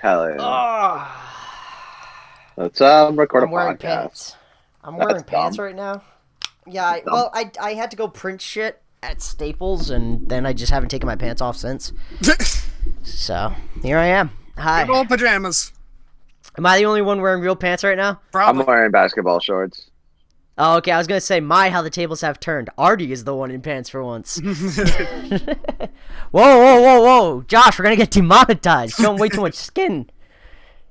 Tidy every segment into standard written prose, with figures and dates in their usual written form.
Hell yeah. Oh, Let's record a I'm wearing podcast. pants. I'm That's wearing pants dumb. right now. Yeah, Dumb. I had to go print shit at Staples, and then I just haven't taken my pants off since. So, here I am. Good Hi. old pajamas. Am I the only one wearing real pants right now? I'm Probably. wearing basketball shorts. Oh, okay, I was going to say, how the tables have turned. Artie is the one in pants for once. Whoa. Josh, we're going to get demonetized. Showing way too much skin.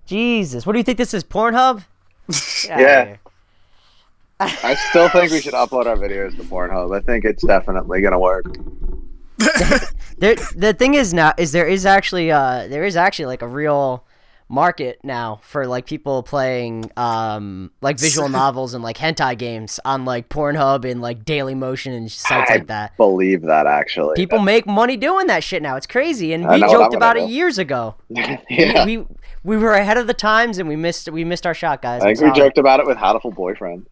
Jesus. What do you think this is, Pornhub? Get outta Yeah. here. I still think we should upload our videos to Pornhub. I think it's definitely gonna work. The thing is now is there is actually like a real market now for like people playing like visual novels and like hentai games on like Pornhub and like Daily Motion and sites like that. Believe that actually. People make money doing that shit now. It's crazy, and I we know what joked I'm about gonna it do. years ago. Yeah. We were ahead of the times, and we missed our shot, guys. I think I'm we sorry. joked about it with How to Full Boyfriend.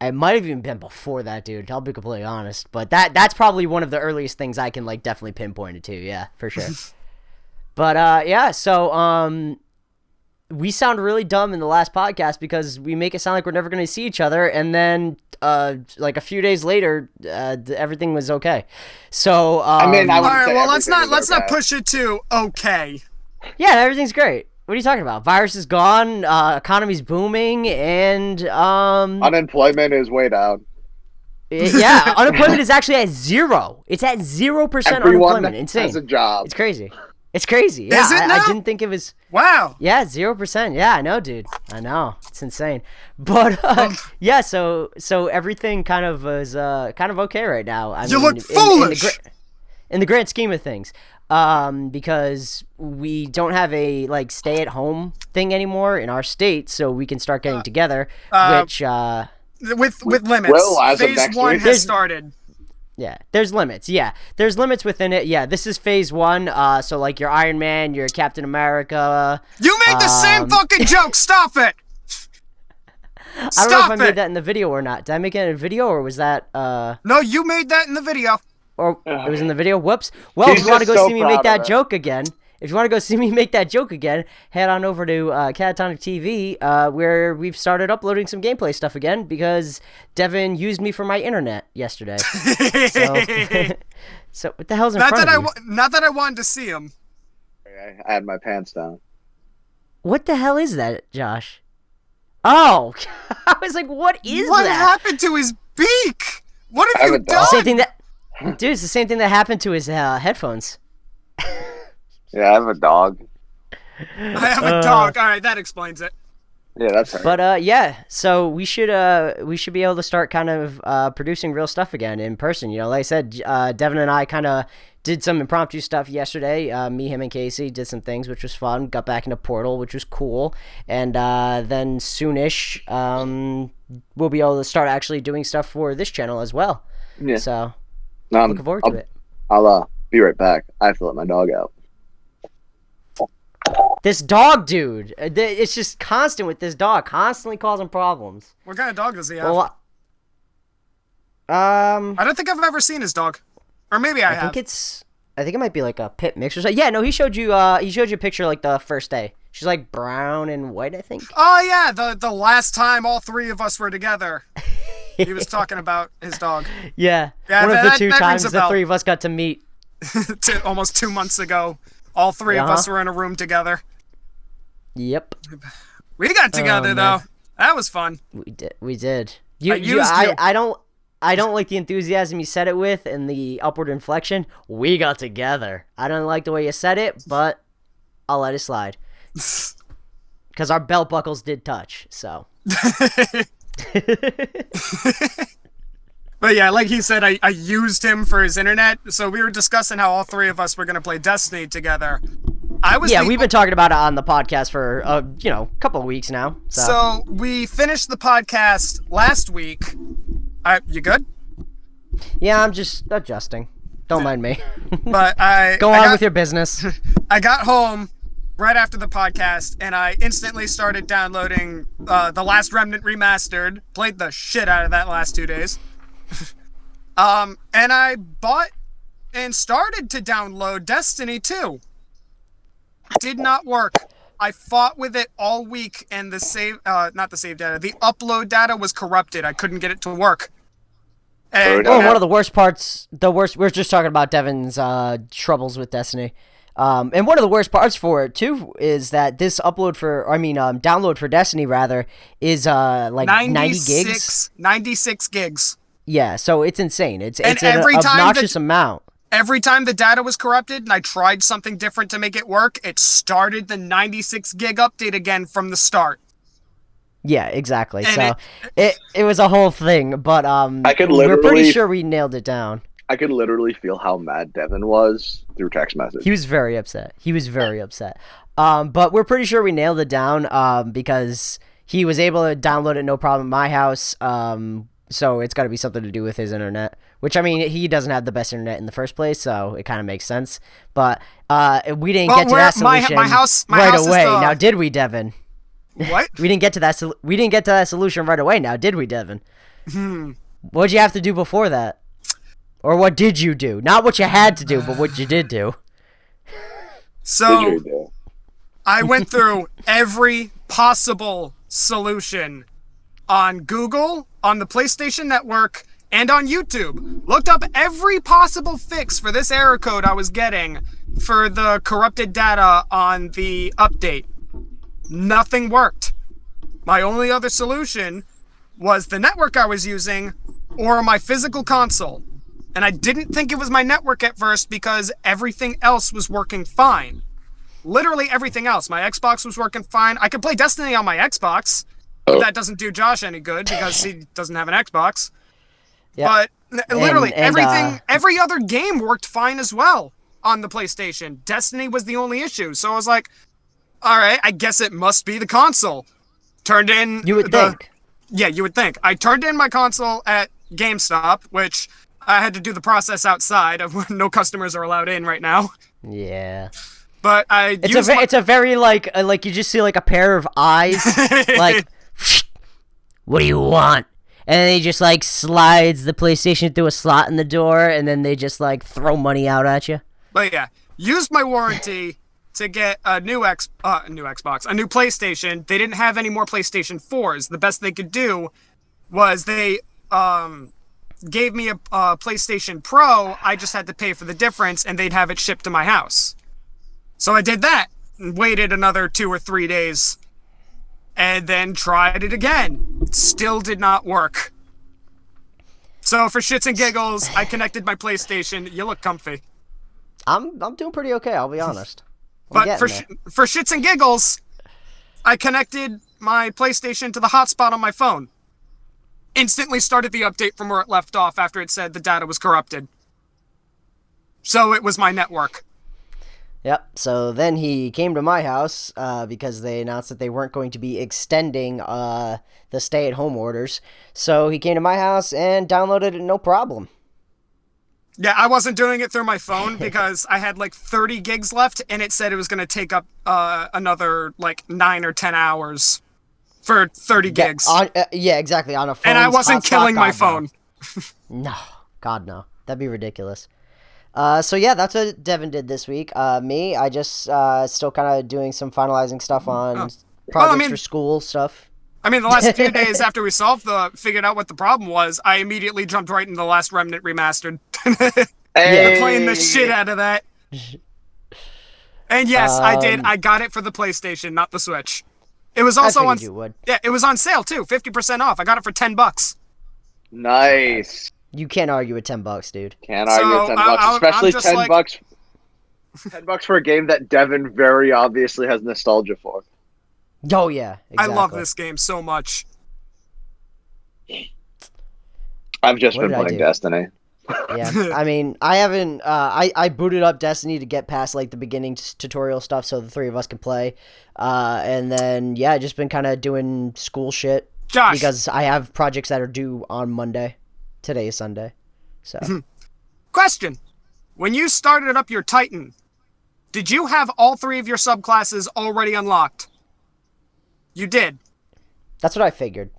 It might have even been before that, dude. I'll be completely honest, but that's probably one of the earliest things I can like definitely pinpoint it to. Yeah, for sure. But yeah, so we sound really dumb in the last podcast because we make it sound like we're never going to see each other, and then like a few days later, everything was okay. So I mean, I All wouldn't right. say Well, let's everything is not okay. push it to okay. yeah, everything's great. What are you talking about? Virus is gone, economy's booming, and Unemployment is way down. yeah, unemployment is actually at 0. It's at 0% Everyone unemployment. Insane. has a job. It's crazy. It's crazy. Yeah, Is it I now? didn't think it was. Wow. Yeah, 0%. Yeah, I know, dude. I know. It's insane. But yeah, so everything kind of is kind of okay right now. I You mean, look foolish. in the grand scheme of things. Because we don't have a like stay at home thing anymore in our state, so we can start getting together, which With limits. Will, as of Phase next 1 week. has started. yeah, there's limits. Yeah, there's limits within it. Yeah, this is phase 1. So like your Iron Man, your Captain America. You made the same fucking joke. Stop it. I don't know if I Stop made it. that in the video or not. Did I make it in a video or was that No, you made that in the video. or it was in the video? Whoops. Well, He's if you want to just go so see me proud make of that it. joke again, head on over to Catatonic TV, where we've started uploading some gameplay stuff again because Devin used me for my internet yesterday. So what the hell's in Not front that of you? not that I wanted to see him. I had my pants down. What the hell is that, Josh? Oh, I was like, what is What that? happened to his beak? What I have you have a dog. Same done? thing that, dude. It's the same thing that happened to his headphones. Yeah, I have a dog. I have a dog. All right, that explains it. Yeah, that's right. But yeah, so we should be able to start kind of producing real stuff again in person. You know, like I said, Devin and I kind of did some impromptu stuff yesterday. Me, him, and Casey did some things, which was fun. Got back into Portal, which was cool. And then soonish, we'll be able to start actually doing stuff for this channel as well. Yeah. So looking forward to it. I'll be right back. I have to let my dog out. This dog, dude, it's just constant with this dog, constantly causing problems. What kind of dog does he have? Well, I don't think I've ever seen his dog, or maybe I have. I think it might be like a pit mix or something. Yeah, no, he showed you a picture like the first day. She's like brown and white, I think. Oh yeah, the last time all three of us were together, he was talking about his dog. Yeah, Yeah, one of the that two rings times a the bell. three of us got to meet. Almost 2 months ago, all three of us were in a room together. Yep, We got together man. though. That was fun. we did. I I don't like the enthusiasm you said it with and the upward inflection. We got together. I don't like the way you said it, but I'll let it slide. Because our belt buckles did touch, so. But yeah, like he said, I used him for his internet. So we were discussing how all three of us were gonna play Destiny together. We've been talking about it on the podcast for a couple of weeks now. So we finished the podcast last week. You good? Yeah, I'm just adjusting. Don't mind me. But Go on with your business. I got home right after the podcast, and I instantly started downloading The Last Remnant Remastered. Played the shit out of that last 2 days. And I bought and started to download Destiny 2. did not work. I fought with it all week, and not the save data, the upload data was corrupted. I couldn't get it to work. And Oh, one of the worst parts, we're just talking about Devin's troubles with Destiny. And one of the worst parts for it, too, is that this download for Destiny, rather, is like 90 gigs. 96 gigs. Yeah, so it's insane. It's an every time obnoxious amount. Every time the data was corrupted and I tried something different to make it work, it started the 96 gig update again from the start. Yeah, exactly. And so it was a whole thing, but we're pretty sure we nailed it down. I could literally feel how mad Devin was through text message. He was very upset. But we're pretty sure we nailed it down because he was able to download it no problem at my house. So it's got to be something to do with his internet, which, I mean, he doesn't have the best internet in the first place, so it kind of makes sense. But we didn't get to that solution my house away. Now, did we, Devin? What? We didn't get to that solution right away. Now, did we, Devin? What'd you have to do before that? Or what did you do? Not what you had to do, but what you did do. So, I went through every possible solution on Google, on the PlayStation Network, and on YouTube. Looked up every possible fix for this error code I was getting for the corrupted data on the update. Nothing worked. My only other solution was the network I was using or my physical console. And I didn't think it was my network at first because everything else was working fine. Literally everything else. My Xbox was working fine. I could play Destiny on my Xbox. But that doesn't do Josh any good because he doesn't have an Xbox. Yep. But literally everything, every other game worked fine as well on the PlayStation. Destiny was the only issue. So I was like, all right, I guess it must be the console. Turned in... You would think. Yeah, you would think. I turned in my console at GameStop, which I had to do the process outside. No customers are allowed in right now. Yeah. But it's a very, like you just see, like, a pair of eyes, like... What do you want? And then he just, like, slides the PlayStation through a slot in the door, and then they just, like, throw money out at you. But yeah, used my warranty to get a new Xbox, a new PlayStation. They didn't have any more PlayStation 4s. The best they could do was they gave me a PlayStation Pro. I just had to pay for the difference, and they'd have it shipped to my house. So I did that and waited another 2 or 3 days. And then tried it again. It still did not work. So for shits and giggles, I connected my PlayStation. You look comfy. I'm doing pretty okay, I'll be honest. But for shits and giggles, I connected my PlayStation to the hotspot on my phone. Instantly started the update from where it left off after it said the data was corrupted. So it was my network. Yep, so then he came to my house because they announced that they weren't going to be extending the stay-at-home orders. So he came to my house and downloaded it no problem. Yeah, I wasn't doing it through my phone because I had like 30 gigs left, and it said it was going to take up another like 9 or 10 hours for 30 gigs. Yeah, exactly, on a phone. And I wasn't killing my phone. No, God, no. That'd be ridiculous. So yeah, that's what Devin did this week. Me, I just still kind of doing some finalizing stuff on projects for school stuff. I mean, the last few days after we figured out what the problem was, I immediately jumped right into the last Remnant Remastered. Hey. Playing the shit out of that. And yes, I did. I got it for the PlayStation, not the Switch. It was also on. Yeah, it was on sale too, 50% off. I got it for $10. Nice. You can't argue with $10, dude. Can't argue with $10, especially $10. $10 for a game that Devin very obviously has nostalgia for. Oh yeah, exactly. I love this game so much. I've just been playing Destiny. Yeah, I mean, I haven't. I booted up Destiny to get past like the beginning tutorial stuff, so the three of us can play. And then I just been kind of doing school shit. Josh, because I have projects that are due on Monday. Today is Sunday, so. Question: when you started up your Titan, did you have all 3 of your subclasses already unlocked? You did. That's what I figured.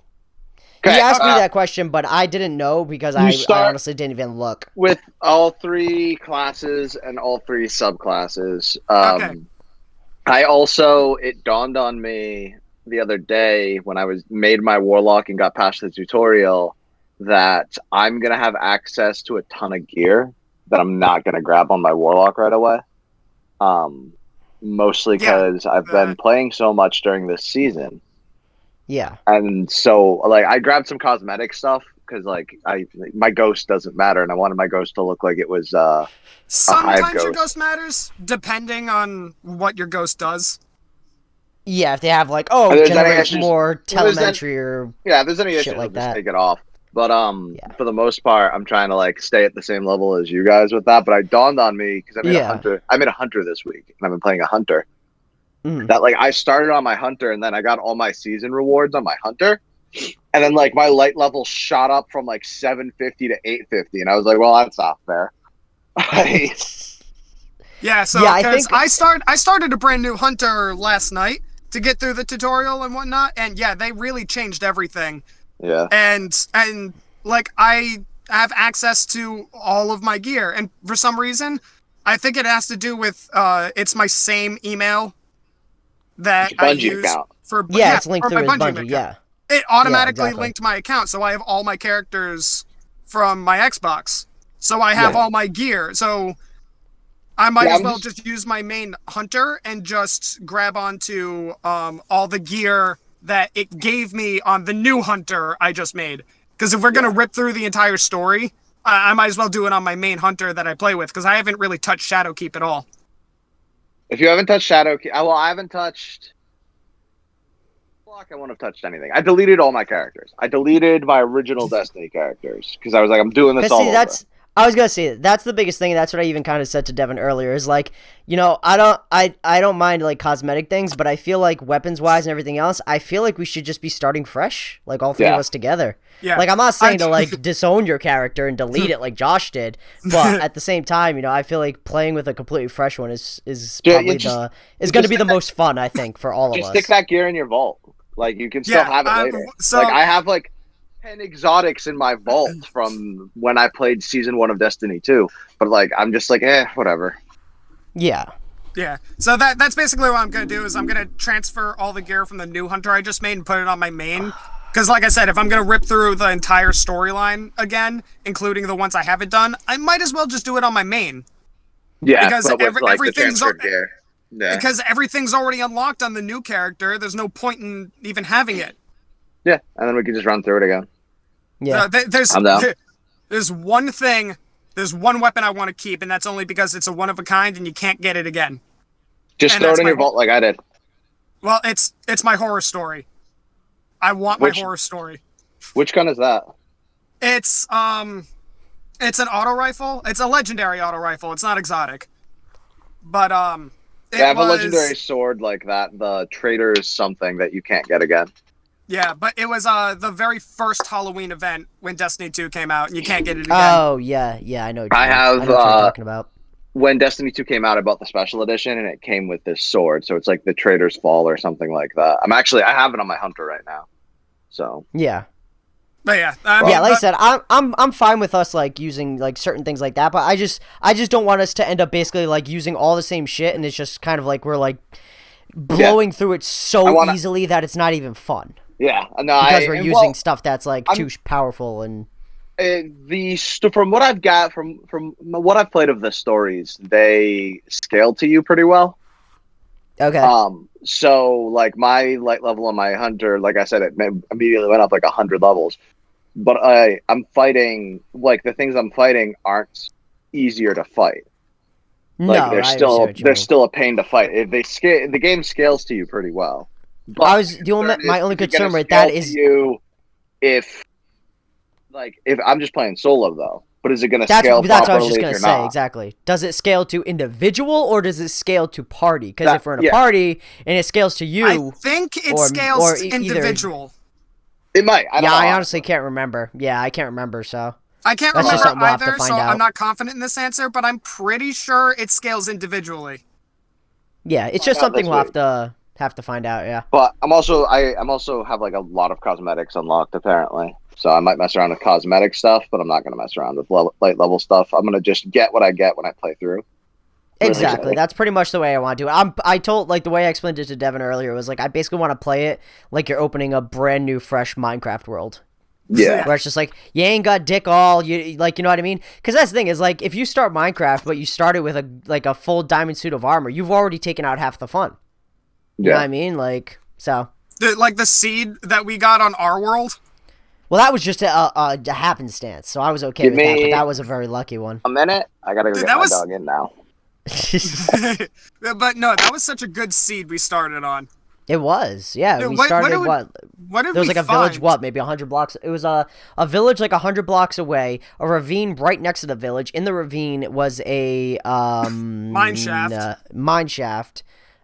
Okay, he asked me that question, but I didn't know because I honestly didn't even look. With all 3 classes and all 3 subclasses. Okay. It dawned on me the other day when I made my warlock and got past the tutorial that I'm gonna have access to a ton of gear that I'm not gonna grab on my warlock right away. Mostly because I've been playing so much during this season. Yeah. And so like I grabbed some cosmetic stuff because like my ghost doesn't matter, and I wanted my ghost to look like it was sometimes your ghost matters depending on what your ghost does. Yeah, if they have like generates more telemetry or if there's any issues, like just take it off. But for the most part, I'm trying to like stay at the same level as you guys with that. But it dawned on me because I made a hunter this week, and I've been playing a hunter. That like I started on my hunter, and then I got all my season rewards on my hunter, and then like my light level shot up from like 750 to 850, and I was like, well, that's not fair. Yeah, so because I started a brand new hunter last night to get through the tutorial and whatnot, and yeah, they really changed everything. Yeah. And like I have access to all of my gear, and for some reason, I think it has to do with it's my same email that I use for it's linked through his Bungie. Yeah. It automatically linked my account, so I have all my characters from my Xbox. So I have all my gear. So I might as well just use my main hunter and just grab onto all the gear that it gave me on the new hunter I just made. Because if we're going to rip through the entire story, I might as well do it on my main hunter that I play with, because I haven't really touched Shadowkeep at all. If you haven't touched Shadowkeep, I haven't touched... I won't have touched anything. I deleted all my characters. I deleted my original Destiny characters, because I was like, I'm doing this all over. I was gonna say that's the biggest thing, and that's what I even kind of said to Devin earlier. Is like, you know, I don't mind like cosmetic things, but I feel like weapons wise and everything else, I feel like we should just be starting fresh, like all three of us together. Yeah. Like I'm not saying to like disown your character and delete it like Josh did, but at the same time, you know, I feel like playing with a completely fresh one is probably going to be the most fun, I think, for all of us. Just stick that gear in your vault. Like you can still have it later. So like I have like 10 exotics in my vault from when I played season 1 of Destiny 2, but like I'm just like whatever. Yeah So that's basically what I'm gonna do. Is I'm gonna transfer all the gear from the new hunter I just made and put it on my main, because like I said, if I'm gonna rip through the entire storyline again, including the ones I haven't done, I might as well just do it on my main. Because everything's because everything's already unlocked on the new character. There's no point in even having it. Yeah, and then we can just run through it again. Yeah, there's one thing, there's one weapon I want to keep, and that's only because it's a one of a kind, and you can't get it again. Just throw it in your vault like I did. Well, it's my horror story. I want my horror story. Which gun is that? It's an auto rifle. It's a legendary auto rifle. It's not exotic, but I have a legendary sword like that. The traitor is something that you can't get again. Yeah, but it was the very first Halloween event when Destiny 2 came out, and you can't get it again. Oh, yeah, I know what you're talking about. When Destiny 2 came out, I bought the special edition, and it came with this sword, so it's like the Traitor's Fall or something like that. I have it on my hunter right now. So yeah. But yeah, I said, I'm fine with us like using like certain things like that, but I just don't want us to end up basically like using all the same shit, and it's just kind of like we're like blowing through it so easily that it's not even fun. Yeah, no, because we're using stuff that's like too powerful and. From what I've got from what I've played of the stories, they scale to you pretty well. Okay. So like my light level on my hunter, like I said, it immediately went up like 100 levels. But I'm fighting, like the things I'm fighting aren't easier to fight. Like they're still a pain to fight. If the game scales to you pretty well. But my only concern with that is if I'm just playing solo though. But is it going to scale properly? That's what I was just going to say, exactly. Does it scale to individual or does it scale to party? Because if we're in a party and it scales to you... I think it scales to individual. It might. I honestly can't remember. Yeah, I can't remember, so... I can't remember either, so I'm not confident in this answer, but I'm pretty sure it scales individually. Yeah, it's just something we'll have to find out, yeah. But I'm also have like a lot of cosmetics unlocked, apparently. So I might mess around with cosmetic stuff, but I'm not going to mess around with light level stuff. I'm going to just get what I get when I play through. Exactly. That's pretty much the way I want to do it. I told, like, the way I explained it to Devin earlier was, like, I basically want to play it like you're opening a brand new, fresh Minecraft world. Yeah. Where it's just like, you ain't got dick all, you know what I mean? Because that's the thing, is, like, if you start Minecraft, but you start it with, a full diamond suit of armor, you've already taken out half the fun. You know what I mean? Like, so. The seed that we got on our world? Well, that was just a happenstance, so I was okay with that, but that was a very lucky one. A minute? I gotta go get my dog in now. But no, that was such a good seed we started on. It was, yeah. Dude, we started what did there was we like a find? village, maybe 100 blocks. It was a village like 100 blocks away, a ravine right next to the village. In the ravine was a mine shaft,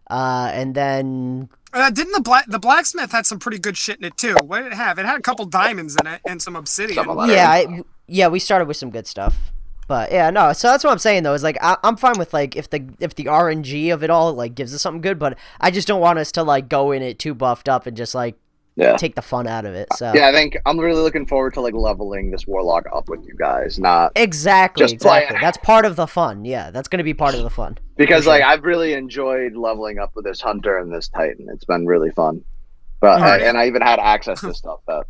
and then didn't the blacksmith had some pretty good shit in it too? What did it have? It had a couple diamonds in it and some obsidian. Yeah, we started with some good stuff. But yeah, no. So that's what I'm saying though. Is like I'm fine with like if the RNG of it all like gives us something good, but I just don't want us to like go in it too buffed up and just like take the fun out of it. So yeah, I think I'm really looking forward to like leveling this warlock up with you guys. Not exactly. That's part of the fun. Yeah, that's gonna be part of the fun. Because like I've really enjoyed leveling up with this hunter and this titan. It's been really fun. But and I even had access to stuff that.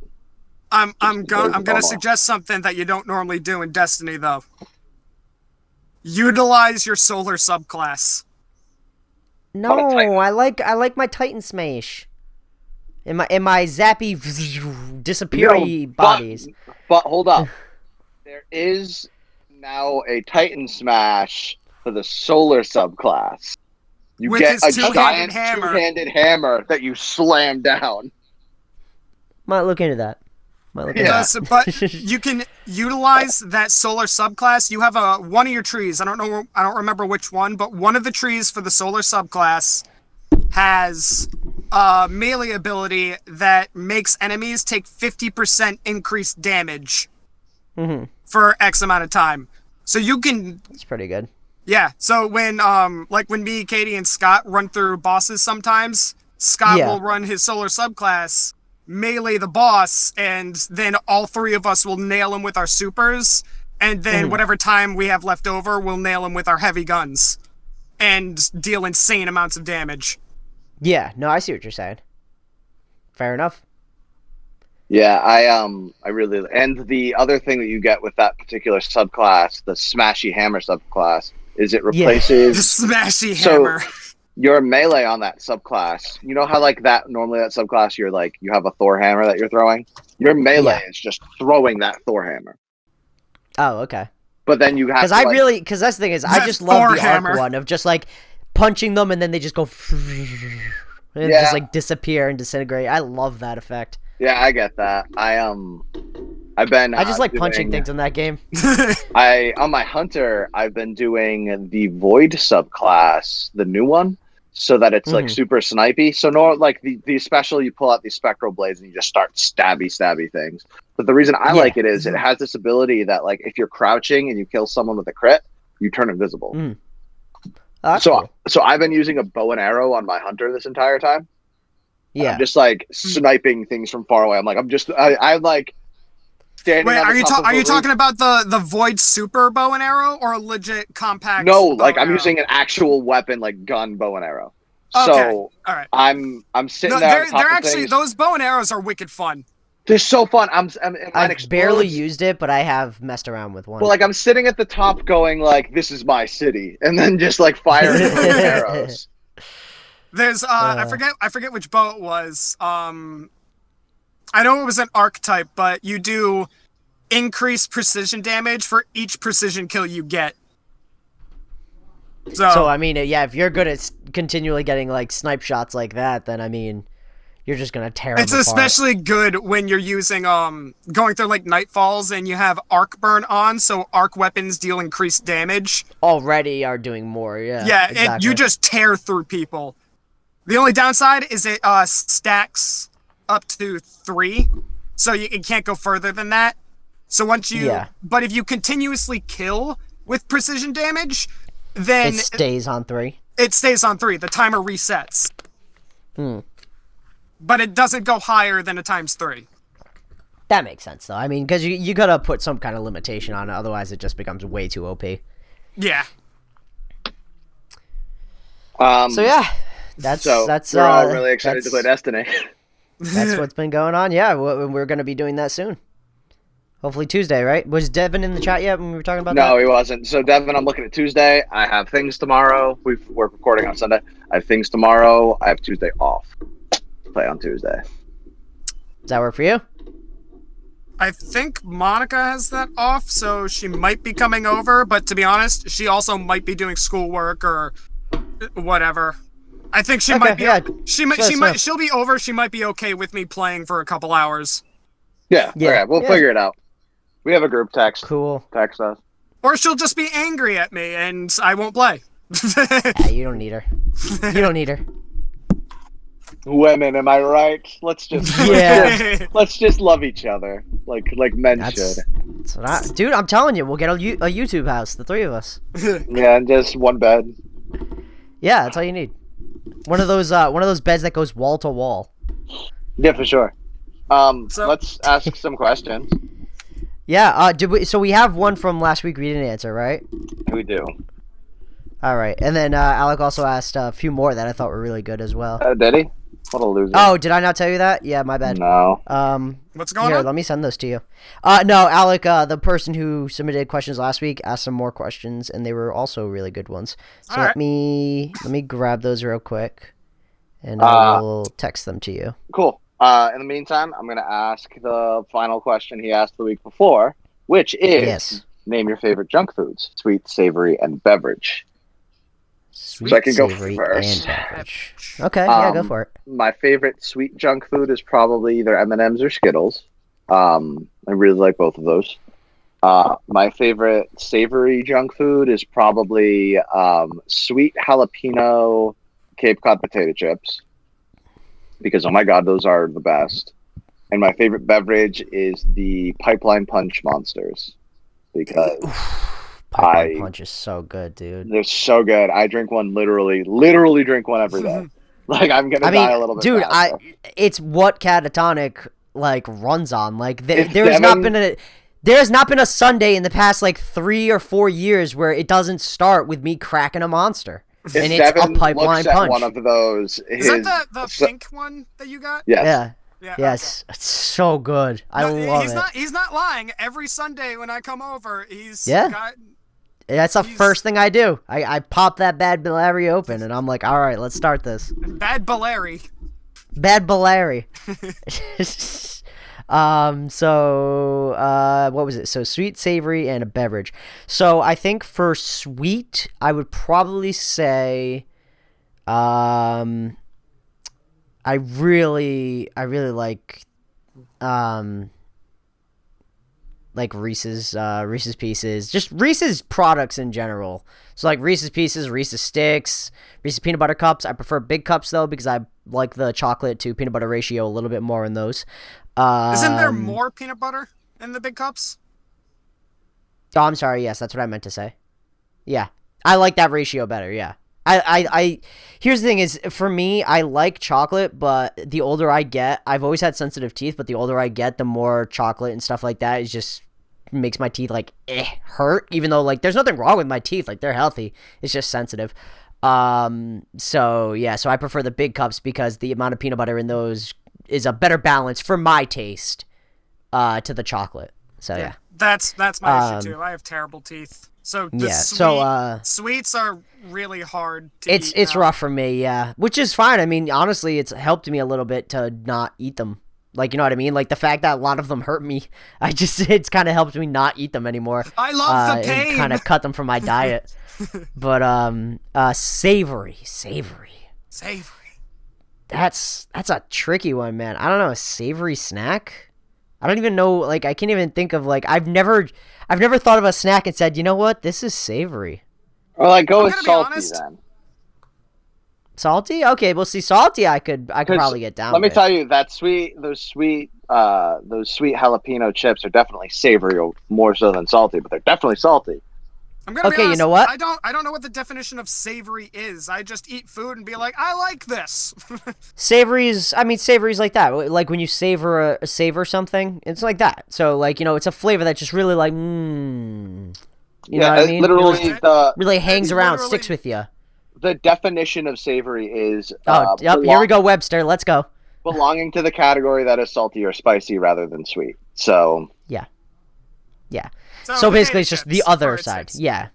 I'm gonna suggest something that you don't normally do in Destiny though. Utilize your solar subclass. No, I like my Titan Smash. In my zappy disappeary bodies. But hold up. There is now a Titan Smash for the solar subclass. You with get his a giant two-handed hammer that you slam down. Might look into that. But you can utilize that solar subclass. You have one of your trees. I don't remember which one, but one of the trees for the solar subclass has a melee ability that makes enemies take 50% increased damage for X amount of time. So you can. It's pretty good. Yeah. So when when me, Katie, and Scott run through bosses, sometimes Scott will run his solar subclass, melee the boss, and then all three of us will nail him with our supers, and then whatever time we have left over, we'll nail him with our heavy guns and deal insane amounts of damage. Yeah, no, I see what you're saying. Fair enough. Yeah, I really, and the other thing that you get with that particular subclass, the Smashy Hammer subclass, is it replaces the Smashy Hammer. Your melee on that subclass, you know how like that normally that subclass you're like you have a Thor hammer that you're throwing? Your melee is just throwing that Thor hammer. Oh, okay. But then you have because because that's the thing is I just love the arc one of just like punching them and then they just go and just like disappear and disintegrate. I love that effect. Yeah, I get that. I just like punching things in that game. On my hunter, I've been doing the void subclass, the new one, so that it's like super snipey. So like the special, you pull out these spectral blades and you just start stabby things. But the reason I like it is it has this ability that like if you're crouching and you kill someone with a crit, you turn invisible. So I've been using a bow and arrow on my hunter this entire time. Yeah, I'm just like sniping things from far away. I'm like standing. Wait, are you talking about the void super bow and arrow or a legit compact? No, like I'm using an actual weapon, like gun bow and arrow. Okay. So all right. I'm sitting there. They're actually those bow and arrows are wicked fun. They're so fun. I've barely used it, but I have messed around with one. Well, like I'm sitting at the top, going like, "This is my city," and then just like firing arrows. There's I forget which bow it was. I know it was an archetype, but you do increased precision damage for each precision kill you get. So I mean, yeah, if you're good at continually getting like snipe shots like that, then I mean, you're just gonna tear them apart. It's especially good when you're using going through like nightfalls and you have arc burn on, so arc weapons deal increased damage. Already are doing more, yeah. Yeah, exactly. You just tear through people. The only downside is it stacks up to 3, so you can't go further than that. So once you, but if you continuously kill with precision damage, then it stays on 3. It stays on 3. The timer resets. But it doesn't go higher than a ×3. That makes sense, though. I mean, because you gotta put some kind of limitation on it, otherwise it just becomes way too OP. Yeah. So yeah, that's we're all really excited to play Destiny. That's what's been going on. Yeah, we're going to be doing that soon. Hopefully Tuesday, right? Was Devin in the chat yet when we were talking about that? No, he wasn't. So Devin, I'm looking at Tuesday. I have things tomorrow. We're recording on Sunday. I have things tomorrow. I have Tuesday off. Play on Tuesday. Does that work for you? I think Monica has that off, so she might be coming over. But to be honest, she also might be doing schoolwork or whatever. I think she might be. Yeah. She'll be over. She might be okay with me playing for a couple hours. Yeah. Okay, we'll figure it out. We have a group text. Cool. Text us. Or she'll just be angry at me and I won't play. Yeah, you don't need her. You don't need her. Women, am I right? Let's just let's just love each other like men should. That's dude, I'm telling you, we'll get a YouTube house, the three of us. Yeah, and just one bed. Yeah, that's all you need. One of those beds that goes wall to wall. Yeah, for sure. Let's ask some questions. Yeah, so we have one from last week we didn't answer, right? We do. All right, and then Alec also asked a few more that I thought were really good as well. Did he? What a loser. Oh, did I not tell you that? Yeah, my bad. No. What's going on? Let me send those to you. No, Alec, the person who submitted questions last week asked some more questions, and they were also really good ones. So let me grab those real quick, and I will text them to you. Cool. In the meantime, I'm going to ask the final question he asked the week before, which is, name your favorite junk foods, sweet, savory, and beverage. Sweet, so I can go savory, first. And beverage. Okay, yeah, go for it. My favorite sweet junk food is probably either M&M's or Skittles. I really like both of those. My favorite savory junk food is probably sweet jalapeno Cape Cod potato chips. Because, oh my God, those are the best. And my favorite beverage is the Pipeline Punch Monsters. Because Pipeline Punch is so good, dude. They're so good. I drink one literally drink one every day. Like, I'm going to die a little bit dude, faster. It's what Catatonic, runs on. Like, there's not been a Sunday in the past, 3 or 4 years where it doesn't start with me cracking a monster. If and it's Devin a Pipeline Punch. One of those. Is that the pink one that you got? Yes. Yeah. Yes. Okay. It's so good. I love it. He's not lying. Every Sunday when I come over, that's the first thing I do. I pop that Bad Bellary open, and I'm like, all right, let's start this. Bad Bellary. What was it? So sweet, savory, and a beverage. So I think for sweet, I would probably say, I really like Reese's Pieces, just Reese's products in general. So like Reese's Pieces, Reese's Sticks, Reese's Peanut Butter Cups. I prefer big cups though because I like the chocolate to peanut butter ratio a little bit more in those. Isn't there more peanut butter in the big cups? Oh, I'm sorry. Yes, that's what I meant to say. Yeah, I like that ratio better. Yeah. I here's the thing is, for me, I like chocolate, but the older I get, I've always had sensitive teeth, but the older I get, the more chocolate and stuff like that is just makes my teeth hurt, even though there's nothing wrong with my teeth, they're healthy. It's just sensitive. So I prefer the big cups because the amount of peanut butter in those is a better balance for my taste to the chocolate. So yeah. That's my issue too. I have terrible teeth. So sweets are really hard to eat. It's rough for me, yeah. Which is fine. I mean, honestly, it's helped me a little bit to not eat them. You know what I mean? The fact that a lot of them hurt me, it's kind of helped me not eat them anymore. I love the pain. And kind of cut them from my diet. But savory. That's a tricky one, man. I don't know, a savory snack? I don't even know, I can't even think of, I've never thought of a snack and said, you know what, this is savory. Or, go with salty, then. Salty? Okay, well, see, salty I could probably get down with. Let me tell you, those sweet jalapeno chips are definitely savory, more so than salty, but they're definitely salty. I'm gonna be honest, you know what? I don't know what the definition of savory is. I just eat food and be like, I like this. Savory's like that. Like when you savor something, it's like that. So it's a flavor that just really You know what I mean? Literally, really hangs around, sticks with you. the definition of savory is yep, here we go, Webster. Let's go. Belonging to the category that is salty or spicy rather than sweet. So yeah. So basically, it's just the other side. Yeah.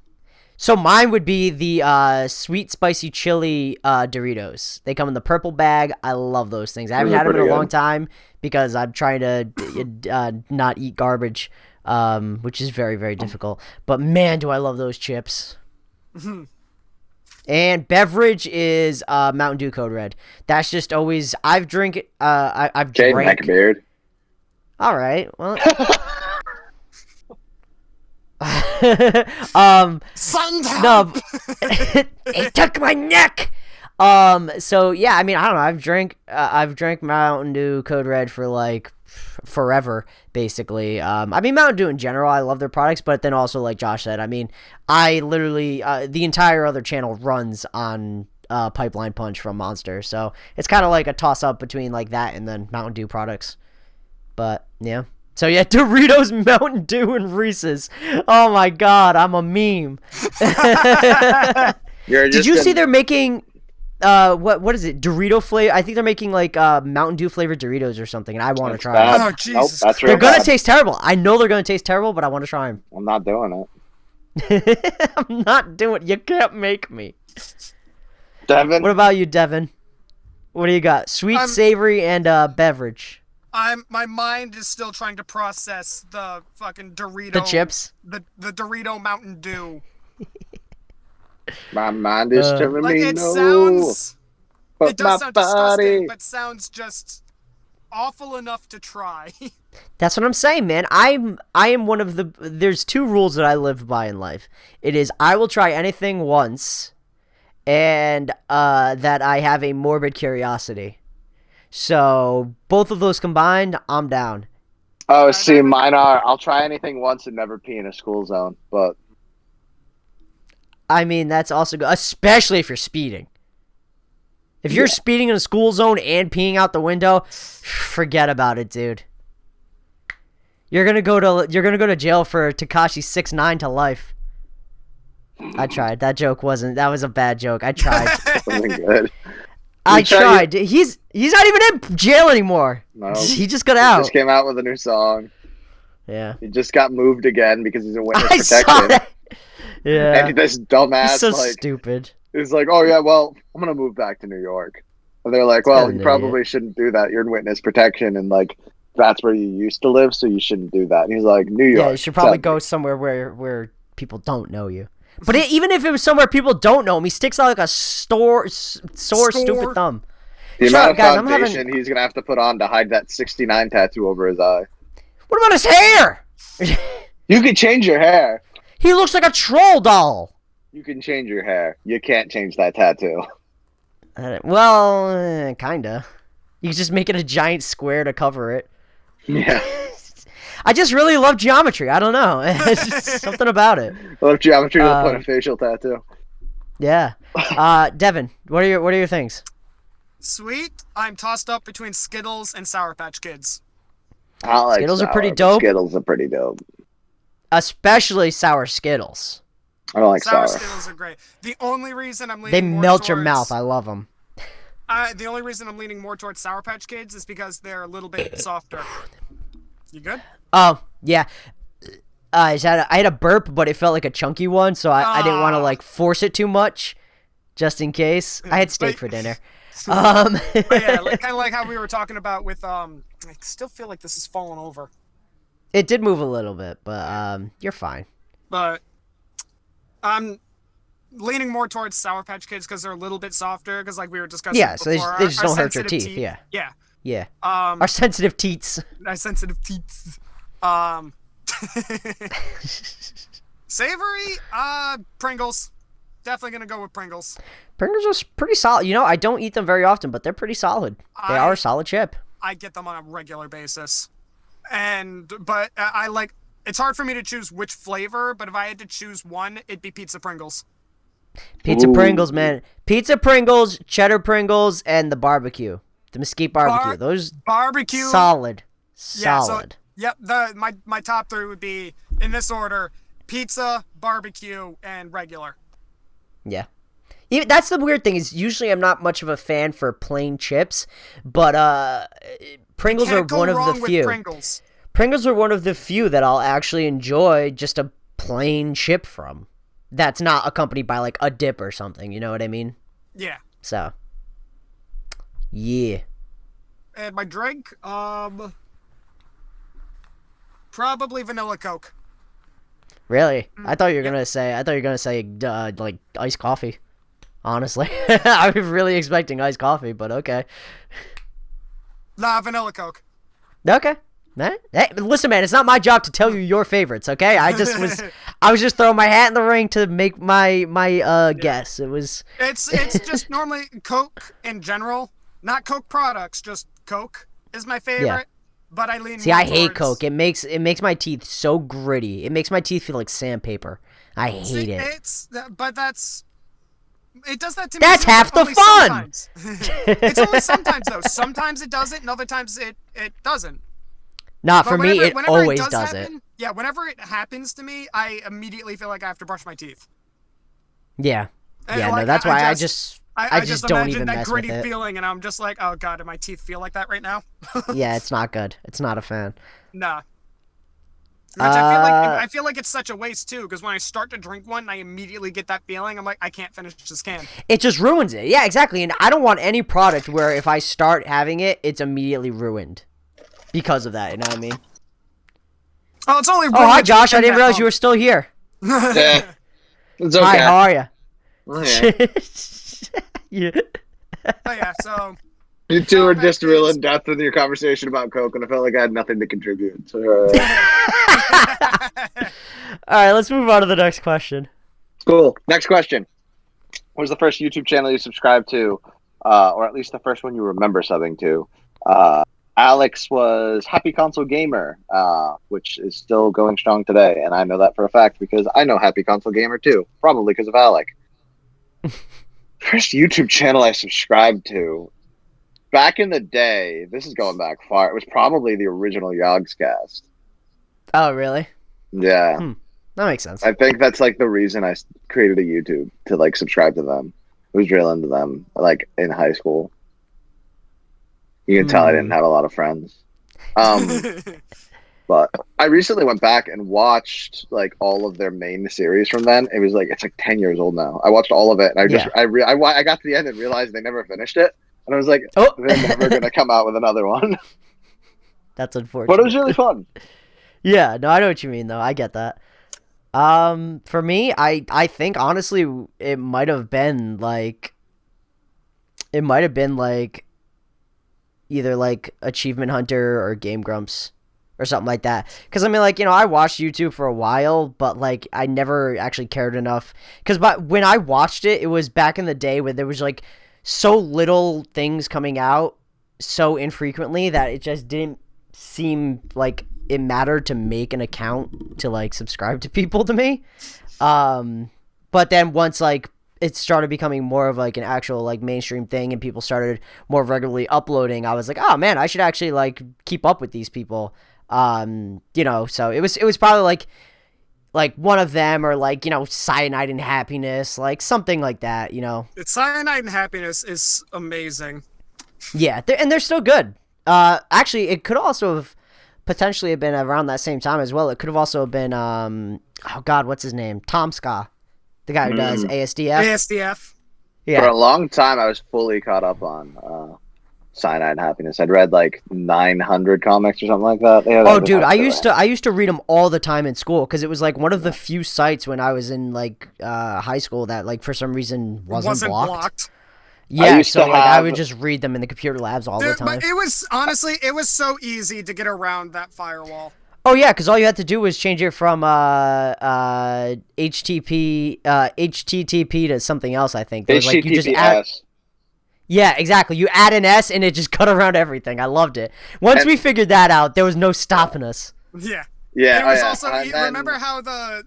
So mine would be the sweet spicy chili Doritos. They come in the purple bag. I love those things. I haven't had them in a long time because I'm trying to not eat garbage, which is very, very difficult. But man, do I love those chips. And beverage is Mountain Dew Code Red. That's just always I've drank. I've drank. Neckbeard. All right. Well. Sundown. No, it took my neck. So yeah, I mean, I don't know. I've drank Mountain Dew Code Red for like forever, basically. I mean, Mountain Dew in general, I love their products, but then also, like Josh said, I mean, I literally the entire other channel runs on Pipeline Punch from Monster, so it's kind of like a toss up between like that and then Mountain Dew products. But yeah. So yeah, Doritos, Mountain Dew, and Reese's. Oh my God, I'm a meme. Did you see they're making what is it? Dorito flavor? I think they're making like Mountain Dew flavored Doritos or something, and I want to try them. Oh Jesus! Nope, they're gonna taste terrible. I know they're gonna taste terrible, but I want to try them. I'm not doing it. I'm not doing it. You can't make me. Devin, what about you, Devin? What do you got? Sweet, savory, and beverage. My mind is still trying to process the fucking Dorito. The chips? The Dorito Mountain Dew. My mind is telling like me it no. Sounds, but it does sound disgusting, but sounds just awful enough to try. That's what I'm saying, man. I am one of the... There's two rules that I live by in life. It is I will try anything once, and that I have a morbid curiosity. So, both of those combined, I'm down. Oh, see, mine are, I'll try anything once and never pee in a school zone, but... I mean, that's also good, especially if you're speeding. If you're speeding in a school zone and peeing out the window, forget about it, dude. You're gonna go to jail for Tekashi 6ix9ine to life. I tried. That was a bad joke. I tried. Wasn't good. I tried. He's not even in jail anymore. No. He just got out. He just came out with a new song. Yeah. He just got moved again because he's in witness protection. Yeah. And this dumbass, he's so stupid. He's like, oh yeah, well, I'm gonna move back to New York. And they're like, well, you probably shouldn't do that. You're in witness protection, and like that's where you used to live, so you shouldn't do that. And he's like, New York. Yeah, you should probably go somewhere where people don't know you. But even if it was somewhere people don't know him, he sticks out like a sore, stupid thumb. The amount of foundation he's going to have to put on to hide that 69 tattoo over his eye. What about his hair? You can change your hair. He looks like a troll doll. You can change your hair. You can't change that tattoo. Well, kinda. You can just make it a giant square to cover it. Yeah. I just really love geometry. I don't know. It's just something about it. I love geometry to put a facial tattoo. Yeah. Devin, what are your things? Sweet. I'm tossed up between Skittles and Sour Patch Kids. I like Skittles sour, are pretty dope. Skittles are pretty dope. Especially sour Skittles. I don't like sour. Skittles are great. The only reason I'm leaning they melt your mouth. I love them. The only reason I'm leaning more towards Sour Patch Kids is because they're a little bit softer. You good? Oh, yeah. I had a burp, but it felt like a chunky one, so I didn't want to like force it too much, just in case. I had steak for dinner. But yeah, kind of like how we were talking about with I still feel like this is falling over. It did move a little bit, but you're fine. But I'm leaning more towards Sour Patch Kids because they're a little bit softer. Because like we were discussing. Yeah, so before, they just don't hurt your teeth. Yeah. Yeah. Yeah. Our sensitive teats. Our sensitive teats. Savory, Pringles. Definitely gonna go with Pringles. Pringles are pretty solid. You know, I don't eat them very often, but they're pretty solid. They are a solid chip. I get them on a regular basis, but I like. It's hard for me to choose which flavor, but if I had to choose one, it'd be Pizza Pringles. Pizza Pringles, man. Pizza Pringles, cheddar Pringles, and the barbecue. The mesquite barbecue. Those barbecue solid. Yeah, solid. Yep, my top three would be in this order: pizza, barbecue, and regular. Yeah. That's the weird thing, is usually I'm not much of a fan for plain chips, but Pringles are one of the few. Pringles are one of the few that I'll actually enjoy just a plain chip from. That's not accompanied by like a dip or something, you know what I mean? Yeah. So, yeah. And my drink, probably vanilla Coke. Really? I thought you were gonna say like iced coffee. Honestly, I was really expecting iced coffee, but okay. Nah, vanilla Coke. Okay. Hey, listen, man, it's not my job to tell you your favorites, okay? I was just throwing my hat in the ring to make my guess. It's just normally Coke in general, not Coke products, just Coke is my favorite. Yeah. But I lean. See, I hate Coke. It makes my teeth so gritty. It makes my teeth feel like sandpaper. I hate it. It does that to me. That's half the fun. It's only sometimes though. Sometimes it does it, and other times it doesn't. Nah, for me, it always does it. Yeah, whenever it happens to me, I immediately feel like I have to brush my teeth. Yeah. Yeah, no, that's why I just don't even mess with it. that gritty feeling, and I'm just like, oh god, do my teeth feel like that right now? Yeah, it's not good. It's not a fan. Nah. Which I feel like it's such a waste too, because when I start to drink one, I immediately get that feeling. I'm like, I can't finish this can. It just ruins it. Yeah, exactly. And I don't want any product where if I start having it, it's immediately ruined because of that. You know what I mean? Oh, it's only. Oh, hi, Josh. I didn't realize you were still here. Yeah. It's okay. Hi, how are you? Okay. Yeah. Oh yeah. So. You two are just real in depth with your conversation about Coke, and I felt like I had nothing to contribute. So, all right, let's move on to the next question. Cool. Next question. What was the first YouTube channel you subscribed to, or at least the first one you remember subbing to? Alex was Happy Console Gamer, which is still going strong today, and I know that for a fact because I know Happy Console Gamer too, probably because of Alec. First YouTube channel I subscribed to. Back in the day, this is going back far, it was probably the original Yogscast. Oh, really? Yeah. That makes sense. I think that's like the reason I created a YouTube, to like subscribe to them. I was real into them, like in high school. You can tell I didn't have a lot of friends. But I recently went back and watched like all of their main series from then. It was like, it's like 10 years old now. I watched all of it, and I got to the end and realized they never finished it. And I was like, they're never going to come out with another one. That's unfortunate. But it was really fun. Yeah, no, I know what you mean, though. I get that. For me, I think, honestly, it might have been, like, either, like, Achievement Hunter or Game Grumps or something like that. Because, I mean, like, you know, I watched YouTube for a while, but, like, I never actually cared enough. Because when I watched it, it was back in the day when there was, like, so little things coming out so infrequently that it just didn't seem like it mattered to make an account to like subscribe to people to me. But then once like it started becoming more of like an actual like mainstream thing and people started more regularly uploading, I was like, oh man, I should actually like keep up with these people. You know, so it was probably like one of them, or like, you know, Cyanide and Happiness, like something like that, you know. Cyanide and Happiness is amazing. Yeah, they're still good. Actually, it could also have potentially have been around that same time as well. It could have also been, oh God, what's his name? Tom Ska, the guy who does ASDF. ASDF. Yeah. For a long time, I was fully caught up on Cyanide and Happiness. I'd read like 900 comics or something like that. Oh, dude, I used to read them all the time in school because it was like one of the few sites when I was in like high school that like for some reason wasn't blocked. Yeah, I would just read them in the computer labs all the time. But it was honestly, it was so easy to get around that firewall. Oh yeah, because all you had to do was change it from HTTP to something else. I think there was, like, you just add. Yeah, exactly. You add an S and it just cut around everything. I loved it. Once we figured that out, there was no stopping us. Yeah. Yeah. It was also, remember how the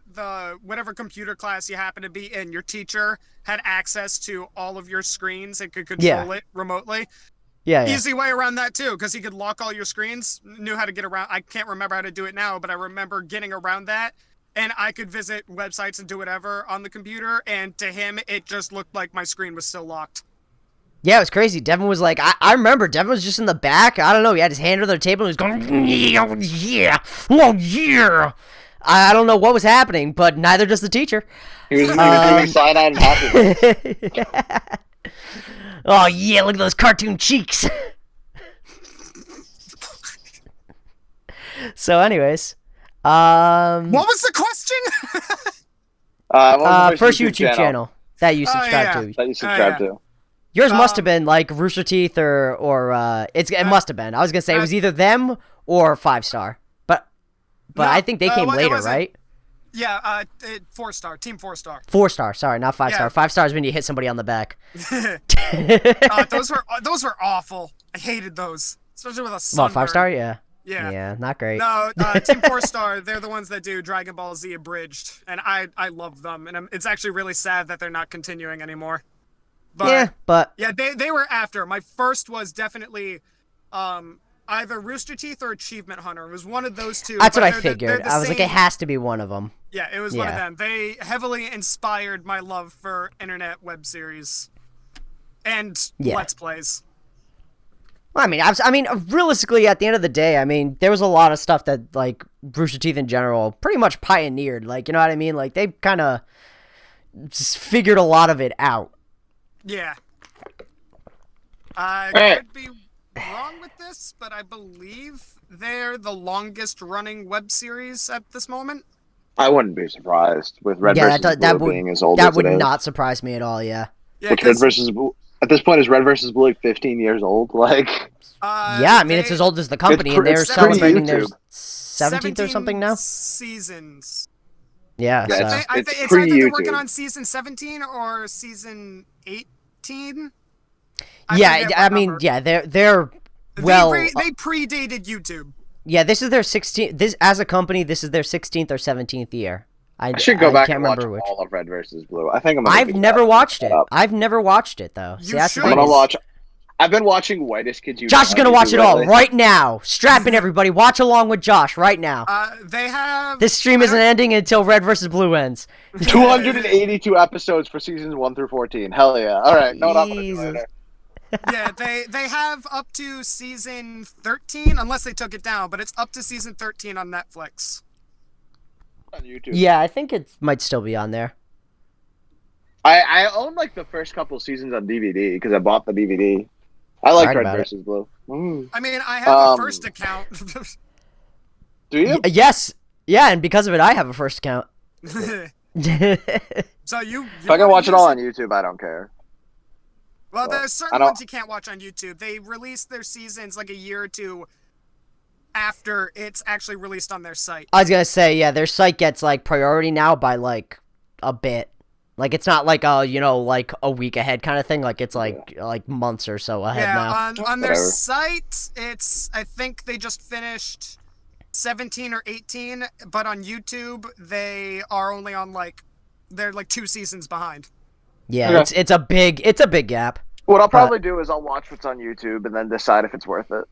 whatever computer class you happen to be in, your teacher had access to all of your screens and could control it remotely? Yeah. Easy way around that too, because he could lock all your screens, knew how to get around. I can't remember how to do it now, but I remember getting around that and I could visit websites and do whatever on the computer, and to him, it just looked like my screen was still locked. Yeah, it was crazy. Devin was like, I remember Devin was just in the back. I don't know. He had his hand under the table and he was going, yeah, oh, yeah. I don't know what was happening, but neither does the teacher. He was doing cyanide and happiness. Oh, yeah, look at those cartoon cheeks. So, anyways. What was the question? First YouTube channel that you subscribe to. That you subscribe to. Yours must have been like Rooster Teeth or it must have been. I was gonna say it was either them or 5-Star, but no, I think they came later, right? Yeah, 4-star, Team 4-star. 4-star, sorry, not 5-star. Yeah. 5-star is when you hit somebody on the back. Those were awful. I hated those, especially with a sunburn. Well, 5-star, yeah. Yeah, not great. No, Team 4-star, they're the ones that do Dragon Ball Z Abridged, and I love them, and it's actually really sad that they're not continuing anymore. But yeah, they were after. My first was definitely either Rooster Teeth or Achievement Hunter. It was one of those two. That's what I figured. I was like, it has to be one of them. Yeah, it was one of them. They heavily inspired my love for internet web series and Let's Plays. Well, I mean, realistically, at the end of the day, I mean, there was a lot of stuff that, like, Rooster Teeth in general pretty much pioneered. Like, you know what I mean? Like, they kind of just figured a lot of it out. Yeah. I could be wrong with this, but I believe they're the longest running web series at this moment. I wouldn't be surprised with Red vs. Blue being as old as it is. That would not surprise me at all, yeah. With Red vs. Blue, at this point, is Red vs. Blue like 15 years old? Like, yeah, I mean, it's as old as the company, and they're celebrating their 17th or something now. Seasons. Yeah, so. It's either they're working on season 17 or season 18. Yeah, I mean, yeah, they're well. They predated YouTube. Yeah, this is their 16th. This as a company, this is their 16th or 17th year. I should go back and watch all of Red vs. Blue. I think I've never watched it. I've never watched it though. See, that's I'm gonna watch. I've been watching Whitest Kids. Josh is gonna watch it all right now. Strap in, everybody. Watch along with Josh right now. They have. This stream isn't ending until Red vs. Blue ends. 282 episodes for seasons 1 through 14. Hell yeah! All right, no, I'm gonna do later. Yeah, they have up to season 13, unless they took it down, but it's up to season 13 on Netflix. On YouTube. Yeah, I think it might still be on there. I own like the first couple seasons on DVD because I bought the DVD. I like Red vs. Blue. I mean, I have a first account. Do you? Yes. Yeah, and because of it, I have a first account. So if I can watch it all on YouTube, I don't care. Well, there's certain ones you can't watch on YouTube. They release their seasons like a year or two after it's actually released on their site. I was gonna say, yeah, their site gets like priority now by like a bit. Like it's not like like a week ahead kind of thing. Like it's like months or so ahead now. Yeah, on their site, it's I think they just finished 17 or 18, but on YouTube they are only on they're 2 seasons behind. Yeah, it's a big gap. What I'll probably do is I'll watch what's on YouTube and then decide if it's worth it.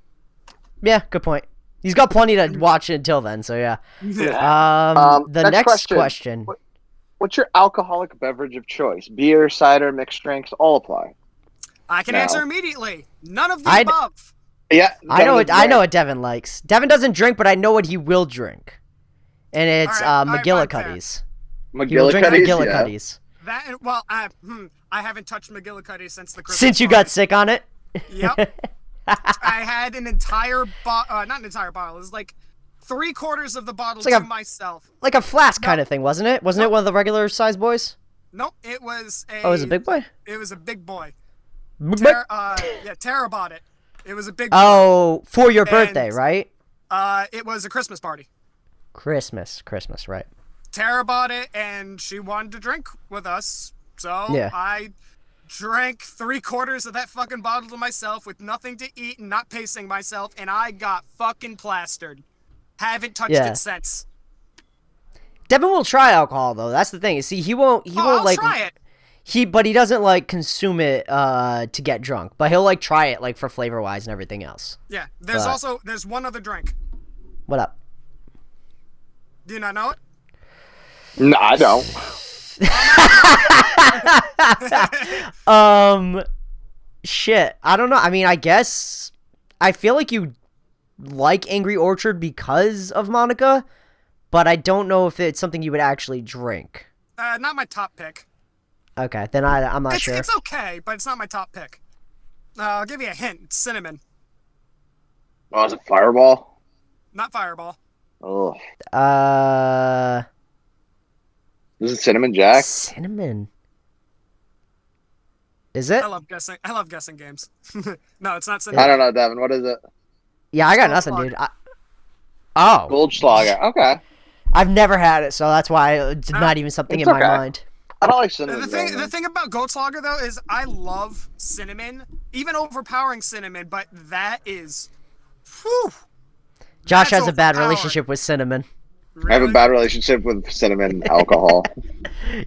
Yeah, good point. He's got plenty to watch until then, so yeah. The next question. What's your alcoholic beverage of choice? Beer, cider, mixed drinks, all apply. I can answer immediately. None of the above. Yeah, I know what Devin likes. Devin doesn't drink, but I know what he will drink, and it's McGillicuddy's. McGillicuddy's. That I haven't touched McGillicuddy since the Christmas since you got sick on it. Yep. I had an entire not an entire bottle. It was like 3/4 of the bottle to myself. Like a flask kind of thing, wasn't it? Wasn't it one of the regular size boys? Nope, it was a. Oh, it was a big boy. It was a big boy. Yeah, Tara bought it. It was a big boy. Oh, for your birthday, right? It was a Christmas party. Christmas, right. Tara bought it, and she wanted to drink with us, so I drank 3/4 of that fucking bottle to myself with nothing to eat and not pacing myself, and I got fucking plastered. Haven't touched it since. Devin will try alcohol though. That's the thing. See, he won't like try it. But he doesn't like consume it to get drunk. But he'll like try it like for flavor wise and everything else. Yeah. There's one other drink. What up? Do you not know it? No, I don't. Shit. I don't know. I mean, I guess I feel like you like Angry Orchard because of Monica, but I don't know if it's something you would actually drink. Not my top pick. Okay, then I'm not sure. It's okay, but it's not my top pick. I'll give you a hint. It's cinnamon. Oh, is it Fireball? Not Fireball. Oh. Is it Cinnamon Jack? Cinnamon. Is it? I love guessing games. No, it's not cinnamon. I don't know, Devin. What is it? Yeah, I got nothing, dude. Oh. Goldschlager. Okay. I've never had it, so that's why it's not even something in my mind. I don't like cinnamon. The thing about Goldschlager, though, is I love cinnamon, even overpowering cinnamon, but that is... Whew, Josh has a bad relationship with cinnamon. Really? I have a bad relationship with cinnamon alcohol.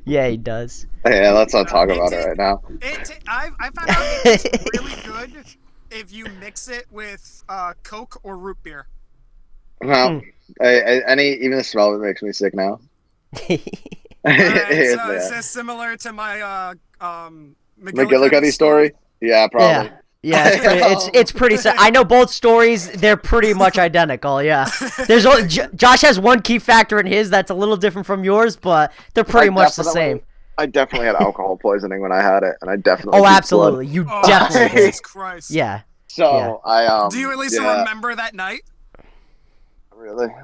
Yeah, he does. Yeah, let's not talk about it right now. I found out it's really good if you mix it with Coke or root beer. No, even the smell of it makes me sick now. Is this similar to my McGillicuddy story? Yeah, probably. Yeah, it's pretty. I know both stories. They're pretty much identical. Yeah, there's Josh has one key factor in his that's a little different from yours, but they're pretty much the same. I definitely had alcohol poisoning when I had it, and I definitely. Oh, absolutely! You definitely. Jesus Christ. Yeah. So yeah. Do you at least remember that night? Really?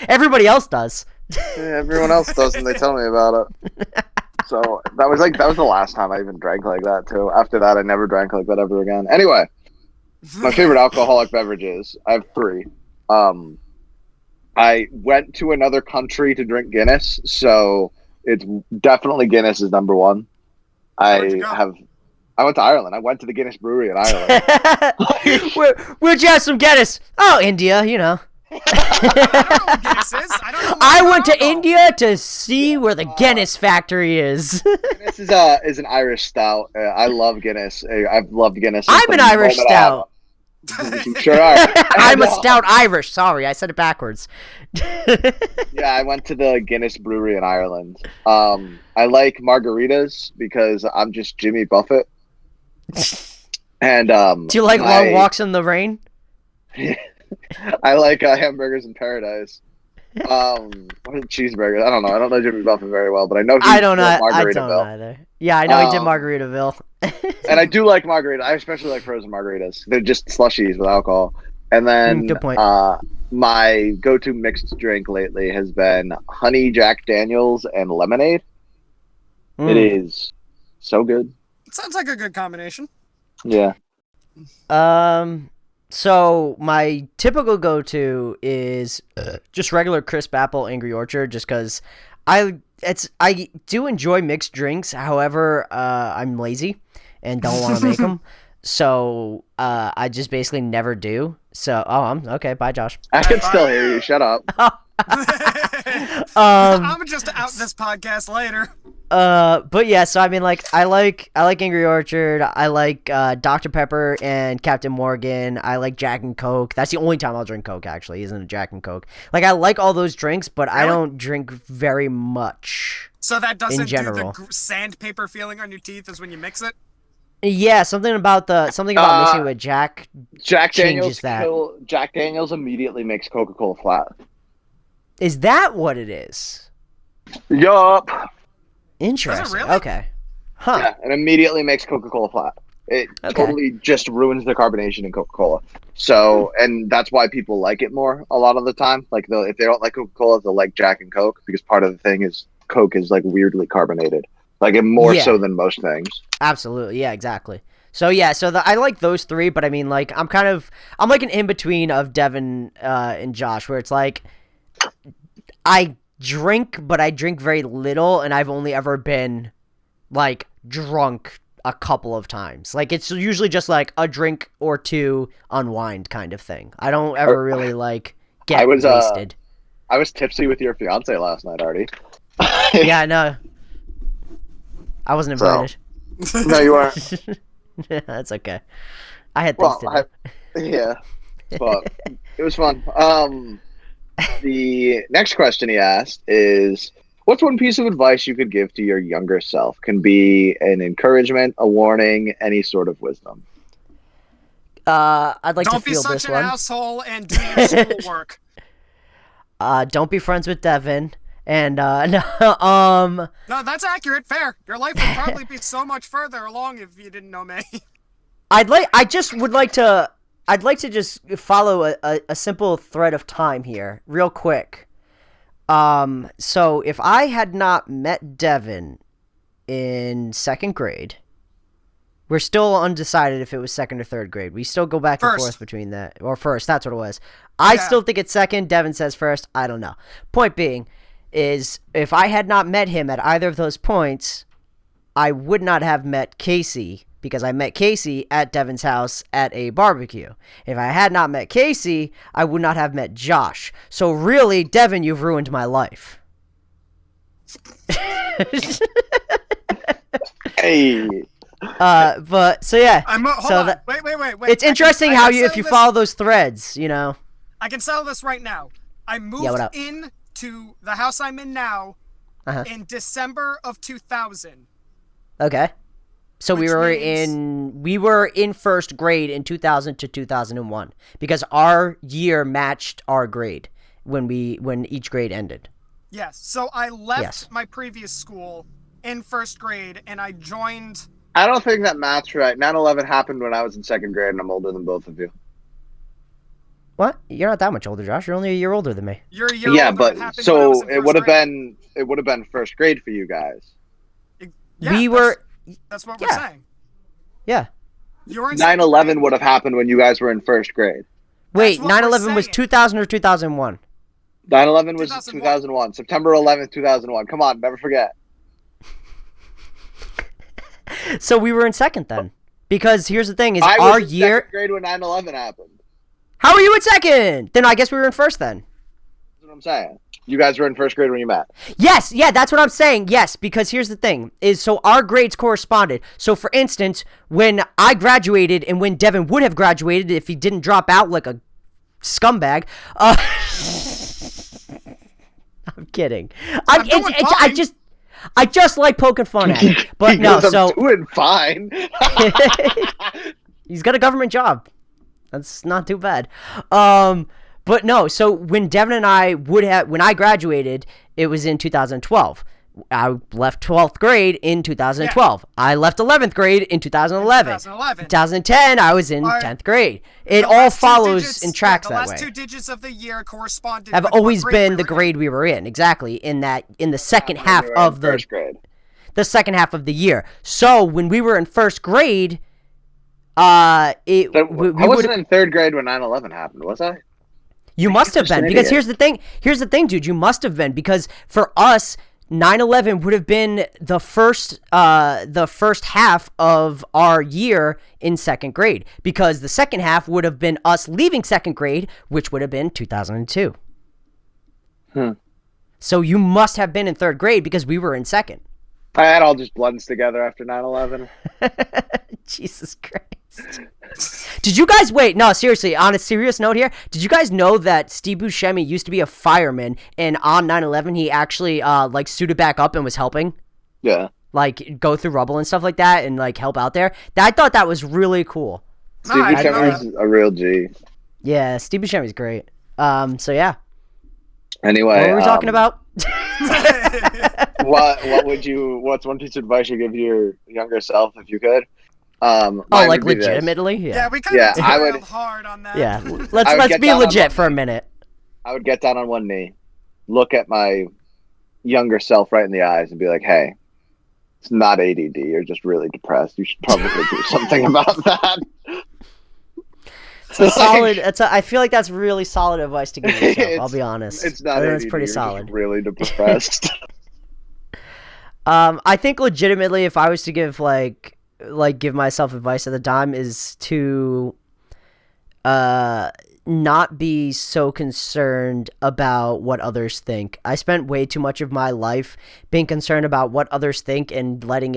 Everybody else does. Yeah, everyone else does, and they tell me about it. So that was the last time I even drank like that too. After that, I never drank like that ever again. Anyway, my favorite alcoholic beverages. I have 3. I went to another country to drink Guinness, so it's definitely Guinness is number 1. I went to Ireland. I went to the Guinness brewery in Ireland. Where'd you have some Guinness? Oh, India, you know. I don't know what Guinness is. I don't know. I went to India to see where the Guinness factory is. Guinness is an Irish stout. I love Guinness. I've loved Guinness. I'm an Irish stout. You sure are. I'm a stout Irish. Sorry, I said it backwards. Yeah, I went to the Guinness brewery in Ireland. I like margaritas because I'm just Jimmy Buffett. And do you like long walks in the rain? I like hamburgers in paradise. What are cheeseburgers? I don't know. I don't know Jimmy Buffett very well, but I know I don't either. Yeah, I know he did Margaritaville. And I do like margaritas. I especially like frozen margaritas. They're just slushies with alcohol. And then good point. My go-to mixed drink lately has been honey Jack Daniels and lemonade. It is so good. It sounds like a good combination. Yeah. So my typical go-to is just regular crisp apple Angry Orchard, just because I do enjoy mixed drinks. However, I'm lazy and don't want to make them, so I just basically never do. So I'm okay. Bye, Josh. I can still hear you. Shut up. I'm just out this podcast later. But yeah, so I mean, like, I like Angry Orchard. I like Dr. Pepper and Captain Morgan. I like Jack and Coke. That's the only time I'll drink Coke, actually, isn't it? Jack and Coke. Like, I like all those drinks, but really? I don't drink very much. So that doesn't do the sandpaper feeling on your teeth as when you mix it? Yeah, something about mixing with Jack Daniels that. Jack Daniels immediately makes Coca-Cola flat. Is that what it is? Yup. Interesting. Really? Okay. Huh. Yeah, it immediately makes Coca-Cola flat. It totally just ruins the carbonation in Coca-Cola. So, and that's why people like it more a lot of the time. Like, if they don't like Coca-Cola, they'll like Jack and Coke, because part of the thing is Coke is like weirdly carbonated, like more so than most things. Absolutely. Yeah, exactly. So yeah, I like those 3, but I mean, like, I'm like an in-between of Devin and Josh, where it's like, I drink, but I drink very little, and I've only ever been, like, drunk a couple of times. Like, it's usually just, like, a drink or 2 unwind kind of thing. I don't ever really, like, get wasted. I was tipsy with your fiance last night, Artie. Yeah, I know. I wasn't invited. No, you weren't. Yeah, that's okay. I had things to do. Yeah, but it was fun. The next question he asked is, what's one piece of advice you could give to your younger self? Can be an encouragement, a warning, any sort of wisdom. I'd like to Don't be feel such this an one. asshole and do your schoolwork. Don't be friends with Devin. And No, that's accurate. Fair. Your life would probably be so much further along if you didn't know me. I'd like to just follow a simple thread of time here, real quick. So if I had not met Devin in second grade, we're still undecided if it was second or third grade. We still go back and forth between that. Or first, that's what it was. I still think it's second. Devin says first. I don't know. Point being is, if I had not met him at either of those points, I would not have met Casey, because I met Casey at Devin's house at a barbecue. If I had not met Casey, I would not have met Josh. So really, Devin, you've ruined my life. Hey. But so yeah. Hold on. Wait. It's interesting how if you follow those threads, you know. I can settle this right now. I moved in to the house I'm in now in December of 2000. Okay. So we were in first grade in 2000 to 2001 because our year matched our grade when each grade ended. Yes. So I left my previous school in first grade and I joined. I don't think that matched right. 9/11 happened when I was in second grade, and I'm older than both of you. What? You're not that much older, Josh. You're only a year older than me. You're a year older. Yeah, but so it would have been first grade for you guys. Yeah, that's what we're saying. Yeah. 9/11 would have happened when you guys were in first grade. Wait, 9/11 was 2000 or 2001? 9/11 was 2001. September 11th, 2001. Come on, never forget. So we were in second then. Because here's the thing, is I our was in year... second grade when 9/11 happened. How are you in second? Then I guess we were in first then. That's what I'm saying. You guys were in first grade when you met. Yes, yeah, that's what I'm saying. Yes, because here's the thing, is so our grades corresponded. So for instance, when I graduated and when Devin would have graduated if he didn't drop out like a scumbag, I'm kidding. I just like poking fun at it. But no, so I'm doing fine. He's got a government job. That's not too bad. But no, so when Devin and I when I graduated, it was in 2012. I left 12th grade in 2012. Yeah. I left 11th grade in 2011. 2010, I was in 10th grade. It all follows and tracks that way. The last two digits of the year corresponded. Have always been the grade we were in. Exactly. In the second half of the first grade. The second half of the year. So when we were in first grade, I wasn't in third grade when 9/11 happened, was I? You must have been, because here's the thing, dude. You must have been, because for us, 9/11 would have been the first half of our year in second grade, because the second half would have been us leaving second grade, which would have been 2002. So you must have been in third grade because we were in second. That all just blends together after 9/11. Jesus Christ. Did you guys seriously, on a serious note here, did you guys know that Steve Buscemi used to be a fireman, and on 9/11 he actually suited back up and was helping? Yeah. Like go through rubble and stuff like that and like help out there. I thought that was really cool. Steve Buscemi's a real G. Yeah, Steve Buscemi's great. So yeah. Anyway, what were we talking about? What's one piece of advice you give your younger self if you could? Legitimately? Yeah, we kind of derailed hard on that. Yeah, let's be legit for a minute. I would get down on one knee, look at my younger self right in the eyes, and be like, "Hey, it's not ADD. You're just really depressed. You should probably do something about that." It's a solid. I feel like that's really solid advice to give yourself. I'll be honest. It's not ADD. It's pretty solid. Just really depressed. I think legitimately, if I was to give give myself advice at the time, is to not be so concerned about what others think. I spent way too much of my life being concerned about what others think and letting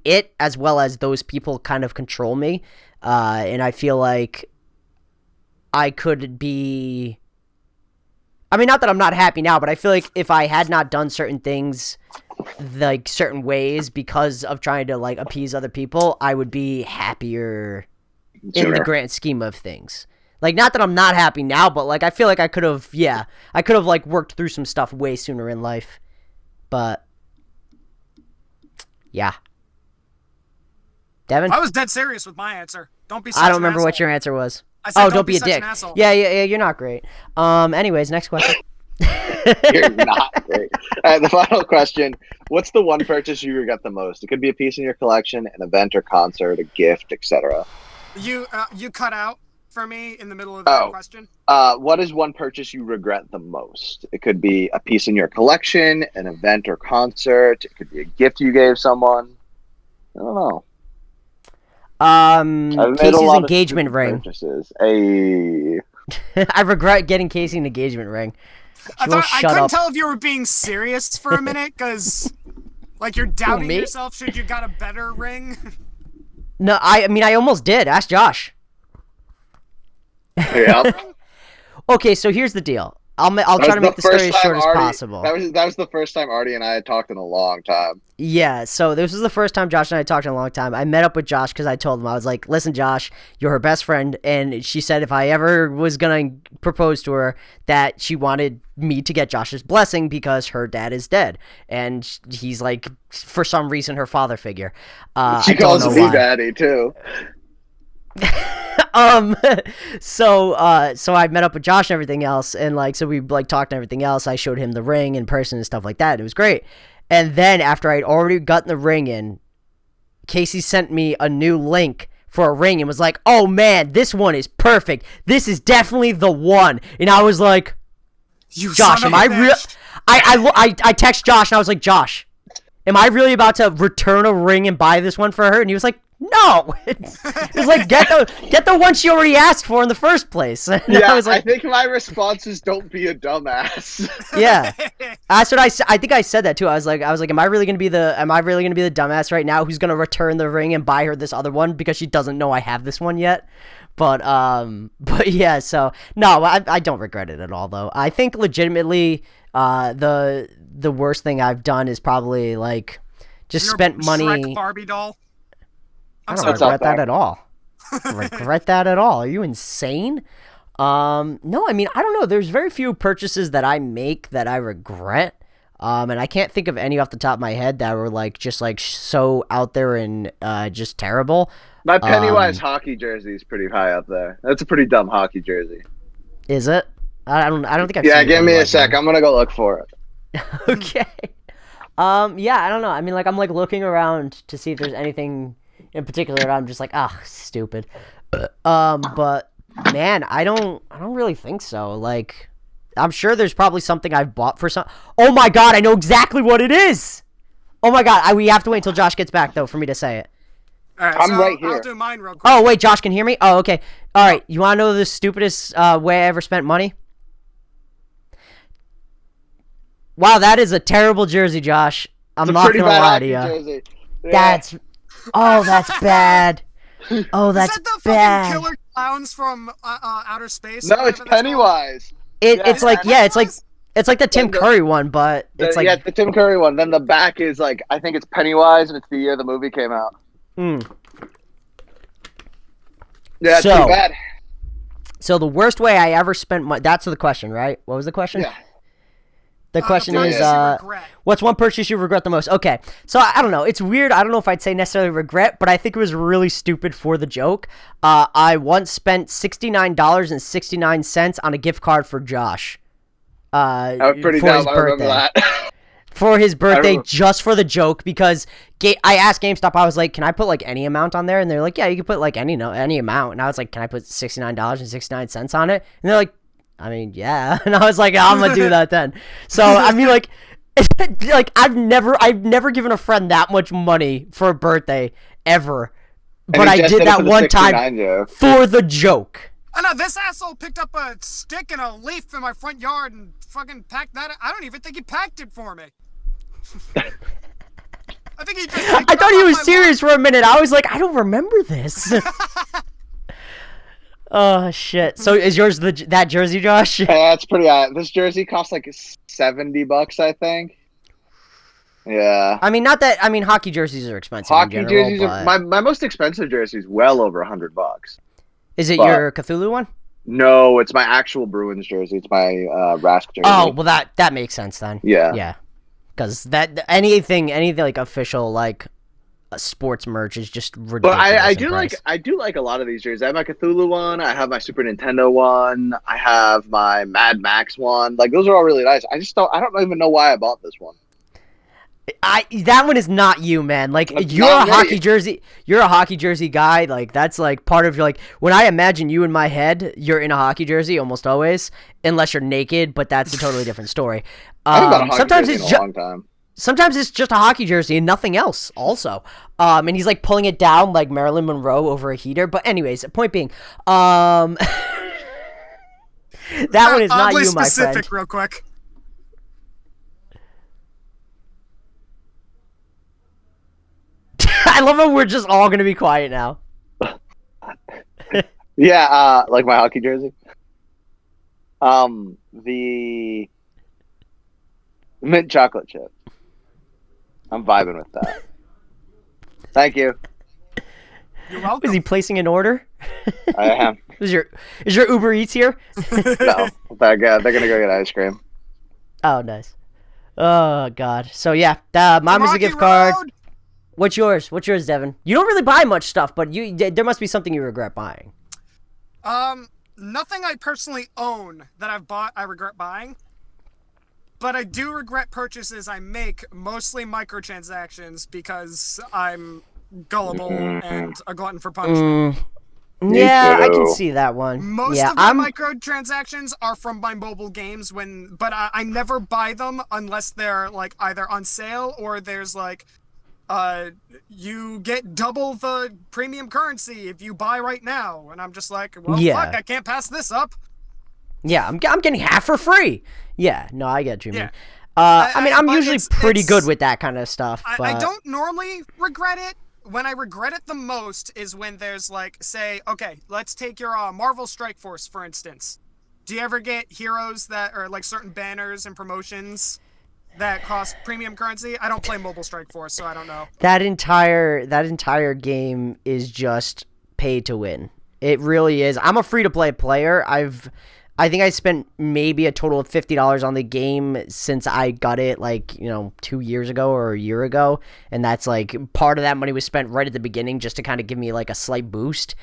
it as well as those people kind of control me. And I feel like I could be I mean, not that I'm not happy now, but I feel like if I had not done certain things, like certain ways because of trying to like appease other people, I would be happier in the grand scheme of things. Like, not that I'm not happy now, but like I feel like I could have like worked through some stuff way sooner in life. But yeah. Devin? I was dead serious with my answer. Don't be such I don't remember asshole. what your answer was. I said, don't be a dick. Yeah, you're not great. Anyways, next question. You're not great. The final question. What's the one purchase you regret the most? It could be a piece in your collection, an event or concert, a gift, etc. You cut out for me in the middle of that question. What is one purchase you regret the most? It could be a piece in your collection, an event or concert. It could be a gift you gave someone. I don't know. Casey's engagement ring. I regret getting Casey an engagement ring. I couldn't tell if you were being serious for a minute, because like you're doubting yourself. Should you got a better ring? No, I mean I almost did. Ask Josh. Yeah. Okay, so here's the deal. I'll try to make the story as short as possible. That was the first time Artie and I had talked in a long time. Yeah, so this was the first time Josh and I talked in a long time. I met up with Josh because I told him, I was like, listen, Josh, you're her best friend. And she said if I ever was going to propose to her, that she wanted me to get Josh's blessing because her dad is dead. And he's like, for some reason, her father figure. She calls me daddy, too. So I met up with Josh and everything else, and like, so we like talked and everything else. I showed him the ring in person and stuff like that. It was great. And then after I'd already gotten the ring in, Casey sent me a new link for a ring and was like, "Oh man, this one is perfect. This is definitely the one." And I was like, "Josh, am I real?" I text Josh and I was like, "Josh, am I really about to return a ring and buy this one for her?" And he was like, "No." It was like, get the one she already asked for in the first place. And yeah, I was like, I think my response is don't be a dumbass. Yeah, that's what I think I said that too. I was like, am I really gonna be the dumbass right now who's gonna return the ring and buy her this other one because she doesn't know I have this one yet? But yeah, so no, I don't regret it at all though. I think legitimately, the worst thing I've done is probably like just spent money. Shrek Barbie doll. I don't regret that at all. Regret that at all? Are you insane? No, I mean, I don't know. There's very few purchases that I make that I regret. And I can't think of any off the top of my head that were like just like so out there and just terrible. My Pennywise hockey jersey is pretty high up there. That's a pretty dumb hockey jersey. Is it? I don't think I've seen it. Give me a sec. I'm gonna go look for it. Okay. Yeah, I don't know. I mean, like I'm like looking around to see if there's anything in particular that I'm just like, stupid. But man, I don't really think so. Like, I'm sure there's probably something I've bought for some. Oh my god, I know exactly what it is. Oh my god, we have to wait until Josh gets back though for me to say it. All right, I'm right here. I'll do mine real quick. Oh wait, Josh can hear me? Oh, okay. All right, you want to know the stupidest way I ever spent money? Wow, that is a terrible jersey, Josh. I'm not gonna lie to you. Yeah. That's bad. Oh, that's Is that the bad. fucking killer clowns from outer space? No, it's Pennywise. It's like the Tim Curry one, but it's like it's the Tim Curry one. Then the back is like I think it's Pennywise, and it's the year the movie came out. Yeah, it's too bad. So the worst way I ever spent money. That's the question, right? What was the question? Yeah. The question is, what's one purchase you regret the most? Okay, so I don't know. It's weird. I don't know if I'd say necessarily regret, but I think it was really stupid for the joke. I once spent $69.69 on a gift card for Josh. That was pretty dumb. I remember that. For his birthday, just for the joke, because I asked GameStop, I was like, can I put like any amount on there? And they're like, yeah, you can put like any amount. And I was like, can I put $69.69 on it? And they're like, I mean, yeah. And I was like, I'm gonna do that then. So I mean, like I've never given a friend that much money for a birthday ever, but I did that one time for the joke. I know this asshole picked up a stick and a leaf in my front yard and fucking packed that. I don't even think he packed it for me. I think he just. I thought he was serious for a minute. I was like, I don't remember this. Oh shit! So is yours that jersey, Josh? Yeah, it's pretty. This jersey costs like $70, I think. Yeah. I mean, not that. I mean, hockey jerseys are expensive. Hockey in general, jerseys but... are my most expensive jersey is well over $100. Is it your Cthulhu one? No, it's my actual Bruins jersey. It's my Rask jersey. Oh well, that makes sense then. Yeah. Because that anything like official like sports merch is just ridiculous. But I do like a lot of these jerseys. I have my Cthulhu one. I have my Super Nintendo one. I have my Mad Max one. Like those are all really nice. I don't even know why I bought this one. That one is not you, man. Like you're a hockey jersey guy. Like that's like part of your like when I imagine you in my head, you're in a hockey jersey almost always, unless you're naked, but that's a totally different story. Sometimes it's just a long time. Sometimes it's just a hockey jersey and nothing else also. And he's like pulling it down like Marilyn Monroe over a heater. But anyways, point being, that one is not you, my friend. Real quick. I love how we're just all going to be quiet now. Yeah, like my hockey jersey. The mint chocolate chip. I'm vibing with that. Thank you. You're welcome. Is he placing an order? I am. Is your Uber Eats here? No, they're gonna go get ice cream. Oh, nice. Oh God. So yeah, Mama's a gift card. What's yours? What's yours, Devin? You don't really buy much stuff, but there must be something you regret buying. Nothing I personally own that I've bought I regret buying. But I do regret purchases I make, mostly microtransactions, because I'm gullible and a glutton for punishment. Yeah, I can see that one. Most of my microtransactions are from my mobile games, but I never buy them unless they're like either on sale or there's like, you get double the premium currency if you buy right now, and I'm just like, well, fuck, I can't pass this up. Yeah, I'm getting half for free. Yeah, no, I get you, man. I mean, I'm usually pretty good with that kind of stuff. I don't normally regret it. When I regret it the most is when there's like, say, okay, let's take your Marvel Strike Force, for instance. Do you ever get heroes that are like certain banners and promotions that cost premium currency? I don't play Mobile Strike Force, so I don't know. That entire game is just pay to win. It really is. I'm a free-to-play player. I think I spent maybe a total of $50 on the game since I got it, 2 years ago or a year ago. And that's like part of that money was spent right at the beginning just to kind of give me like a slight boost.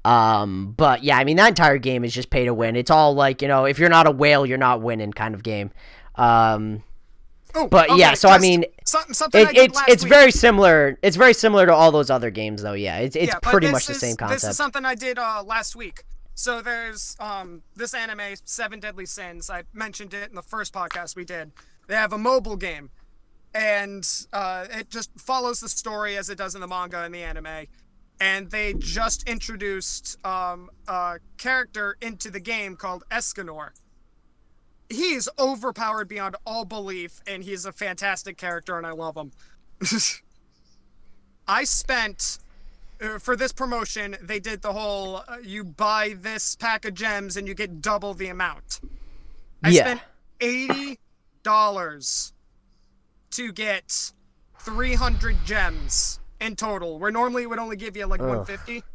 But yeah, I mean, that entire game is just pay to win. It's all like, if you're not a whale, you're not winning kind of game. Yeah, so I mean, it's very similar. It's very similar to all those other games, though. Yeah, it's pretty much the same concept. This is something I did last week. So there's this anime, 7 Deadly Sins. I mentioned it in the first podcast we did. They have a mobile game, and it just follows the story as it does in the manga and the anime. And they just introduced a character into the game called Escanor. He's overpowered beyond all belief, and he's a fantastic character, and I love him. I spent... for this promotion, they did the whole, you buy this pack of gems and you get double the amount. I spent $80 to get 300 gems in total, where normally it would only give you like 150.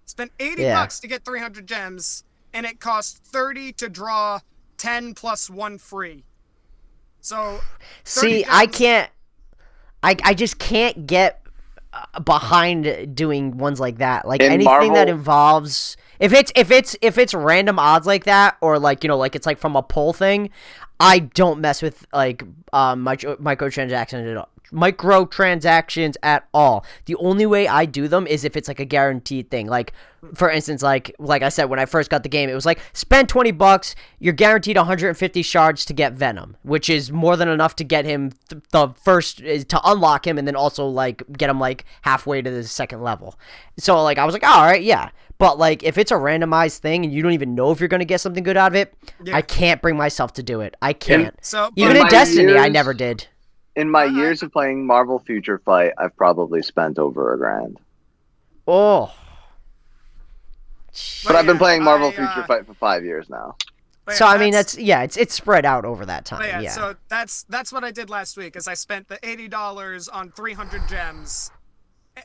Spent $80 to get 300 gems, and it cost 30 to draw 10 plus 1 free. So, see, gems. I just can't get behind doing ones like that. Like anything Marvel, that involves if it's random odds like that, or like it's like from a pull thing, I don't mess with like microtransactions at all. The only way I do them is if it's like a guaranteed thing. Like for instance, like I said, when I first got the game, it was like spend $20, you're guaranteed 150 shards to get Venom, which is more than enough to get him the first is to unlock him, and then also like get him like halfway to the second level. So like I was like, all right, yeah. But like if it's a randomized thing and you don't even know if you're gonna get something good out of it, I can't bring myself to do it. I can't. Even in Destiny, I never did. In my years of playing Marvel Future Fight, I've probably spent over $1,000. Oh. But I've been playing Marvel Future Fight for 5 years now. So I mean it's spread out over that time. Yeah. So that's what I did last week. Is I spent the $80 on 300 gems,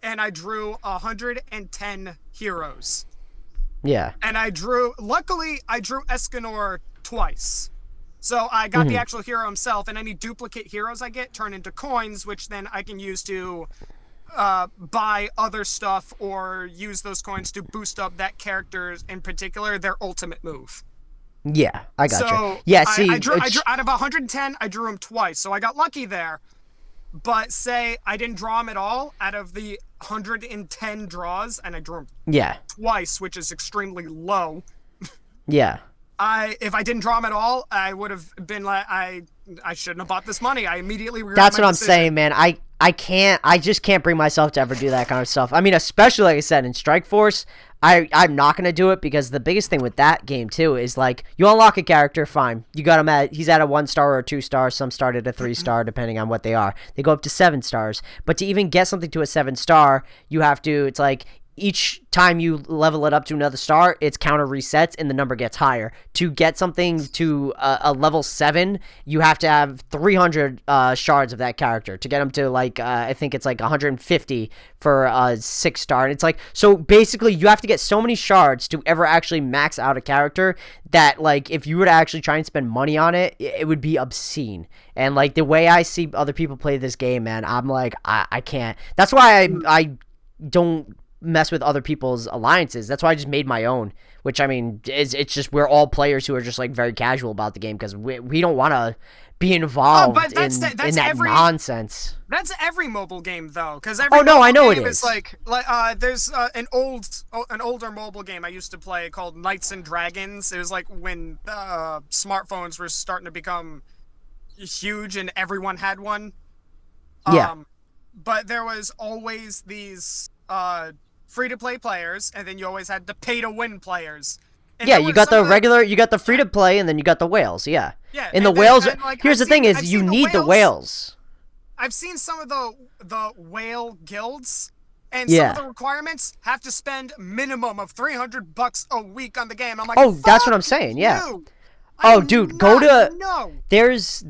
and I drew 110 heroes. Yeah. And luckily I drew Escanor twice. So I got the actual hero himself, and any duplicate heroes I get turn into coins, which then I can use to buy other stuff or use those coins to boost up that character's, in particular, their ultimate move. Yeah, I got you. Yeah, see, I drew out of 110, I drew him twice, so I got lucky there. But say I didn't draw him at all out of the 110 draws, and I drew him twice, which is extremely low. Yeah. If I didn't draw him at all, I would have been like, I shouldn't have bought this money. I immediately regret That's my what decision. I'm saying, man. I just can't bring myself to ever do that kind of stuff. I mean, especially like I said in Strike Force, I'm not gonna do it because the biggest thing with that game too is like you unlock a character, fine. You got him he's at a 1-star or a 2-star. Some start at a 3-star depending on what they are. They go up to 7 stars. But to even get something to a 7-star, you have to. It's like each time you level it up to another star, its counter resets and the number gets higher. To get something to a level 7, you have to have 300 shards of that character. To get them to like, I think it's like 150 for a 6-star. And it's like, so basically you have to get so many shards to ever actually max out a character that like if you were to actually try and spend money on it, it would be obscene. And like the way I see other people play this game, man, I'm like, I can't. That's why I don't mess with other people's alliances. That's why I just made my own, which I mean it's just we're all players who are just like very casual about the game because we don't want to be involved in that nonsense. That's every mobile game though, because I know it is. Like there's an older mobile game I used to play called Knights and Dragons. It was like when smartphones were starting to become huge and everyone had one. But there was always these free-to-play players, and then you always had the pay-to-win players. And you got the regular, you got the free-to-play, and then you got the whales, yeah. And the whales, here's the thing is, you need the whales. I've seen some of the whale guilds, and some of the requirements have to spend minimum of $300 a week on the game. I'm like, that's what I'm saying, yeah. Dude, there's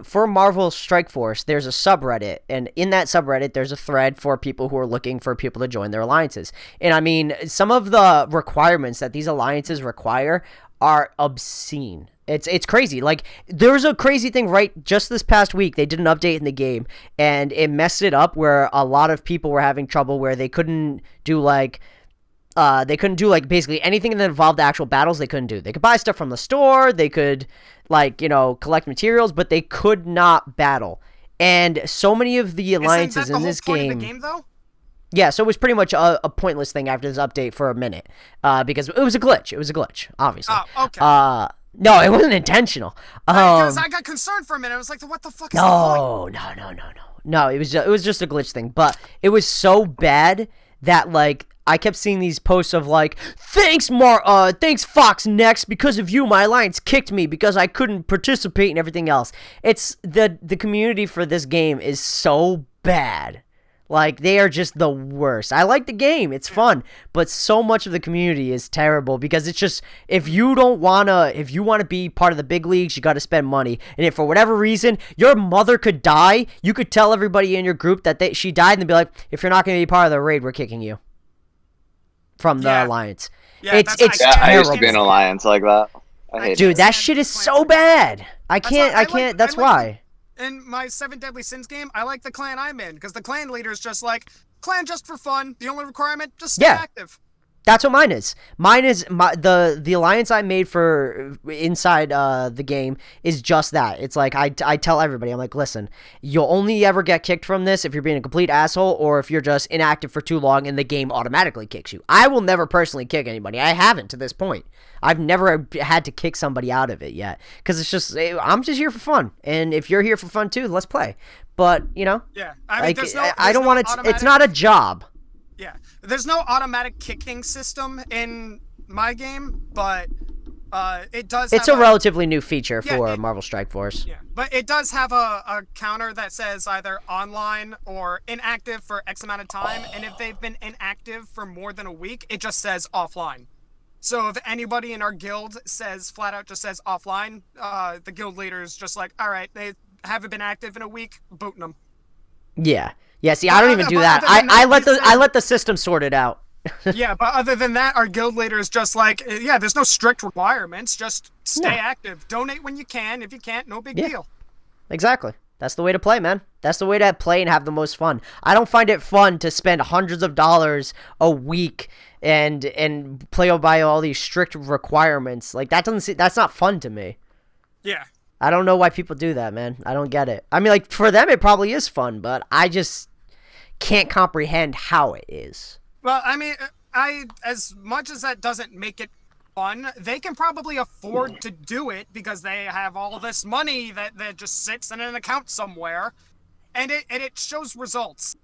for Marvel Strike Force, there's a subreddit, and in that subreddit, there's a thread for people who are looking for people to join their alliances. And I mean, some of the requirements that these alliances require are obscene. It's crazy. Like, there's a crazy thing right just this past week. They did an update in the game, and it messed it up where a lot of people were having trouble where they couldn't do basically anything that involved actual battles. They couldn't do. They could buy stuff from the store. They could collect materials, but they could not battle. And so many of the alliances in this game. Isn't that the whole point of the game, though? Yeah, so it was pretty much a pointless thing after this update for a minute, because it was a glitch. It was a glitch, obviously. Oh, okay. No, it wasn't intentional. Because I got concerned for a minute. I was like, what the fuck is the point? No, it was just a glitch thing. But it was so bad that like I kept seeing these posts of like, thanks Fox Next, because of you my alliance kicked me because I couldn't participate and everything else. It's the community for this game is so bad. Like, they are just the worst. I like the game. It's fun. But so much of the community is terrible because it's just, if you want to be part of the big leagues, you got to spend money. And if for whatever reason, your mother could die, you could tell everybody in your group that she died and they'd be like, if you're not going to be part of the raid, we're kicking you from the alliance. Yeah, it's terrible. I used to be in an alliance like that. Dude, that shit is so bad. I can't, that's why. In my 7 Deadly Sins game, I like the clan I'm in, because the clan leader is just like, clan just for fun, the only requirement, just stay active. That's what mine is. Mine is the alliance I made for inside the game is just that. It's like I tell everybody, I'm like, listen, you'll only ever get kicked from this if you're being a complete asshole or if you're just inactive for too long and the game automatically kicks you. I will never personally kick anybody. I haven't to this point. I've never had to kick somebody out of it yet because it's just I'm just here for fun, and if you're here for fun too, let's play. But I mean, I don't want to. It's not a job. Yeah, there's no automatic kicking system in my game, but It does. It's a relatively new feature for Marvel Strike Force. Yeah, but it does have a counter that says either online or inactive for X amount of time, and if they've been inactive for more than a week, it just says offline. So if anybody in our guild flat out just says offline, the guild leader is just like, all right, they haven't been active in a week, booting them. Yeah. Yeah, see, I don't even do that. I let the system sort it out. Yeah, but other than that, our guild leader is just like, yeah, there's no strict requirements. Just stay active. Donate when you can. If you can't, no big deal. Exactly. That's the way to play, man. That's the way to play and have the most fun. I don't find it fun to spend hundreds of dollars a week and play by all these strict requirements. Like, that's not fun to me. Yeah. I don't know why people do that, man. I don't get it. I mean, like, for them, it probably is fun, but I just can't comprehend how it is. Well, I mean, as much as that doesn't make it fun, they can probably afford to do it because they have all this money that just sits in an account somewhere, and it shows results.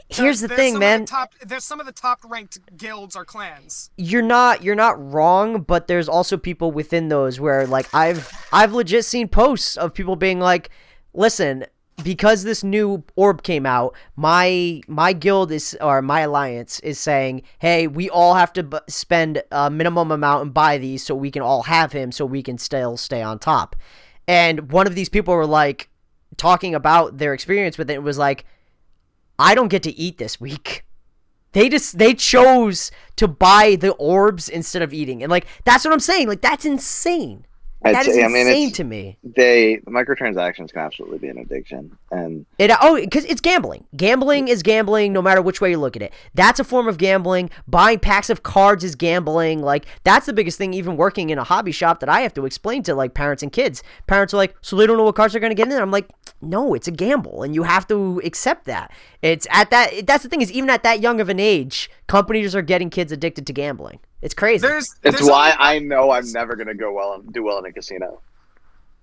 Here's the thing, man. There's some of the top-ranked guilds or clans. You're not wrong, but there's also people within those where, like, I've legit seen posts of people being like, listen, because this new orb came out, my guild or my alliance is saying, hey, we all have to spend a minimum amount and buy these so we can all have him so we can still stay on top. And one of these people were like talking about their experience with it and was like, I don't get to eat this week. They chose to buy the orbs instead of eating. And like, that's what I'm saying. Like, that's insane. That is insane to me. The microtransactions can absolutely be an addiction, and because it's gambling. Gambling is gambling, no matter which way you look at it. That's a form of gambling. Buying packs of cards is gambling. Like, that's the biggest thing. Even working in a hobby shop, that I have to explain to like parents and kids. Parents are like, so they don't know what cards they're gonna get in. I'm like, no, it's a gamble, and you have to accept that. It's at that. That's the thing, is even at that young of an age, companies are getting kids addicted to gambling. It's crazy. It's why I know I'm never gonna do well in a casino.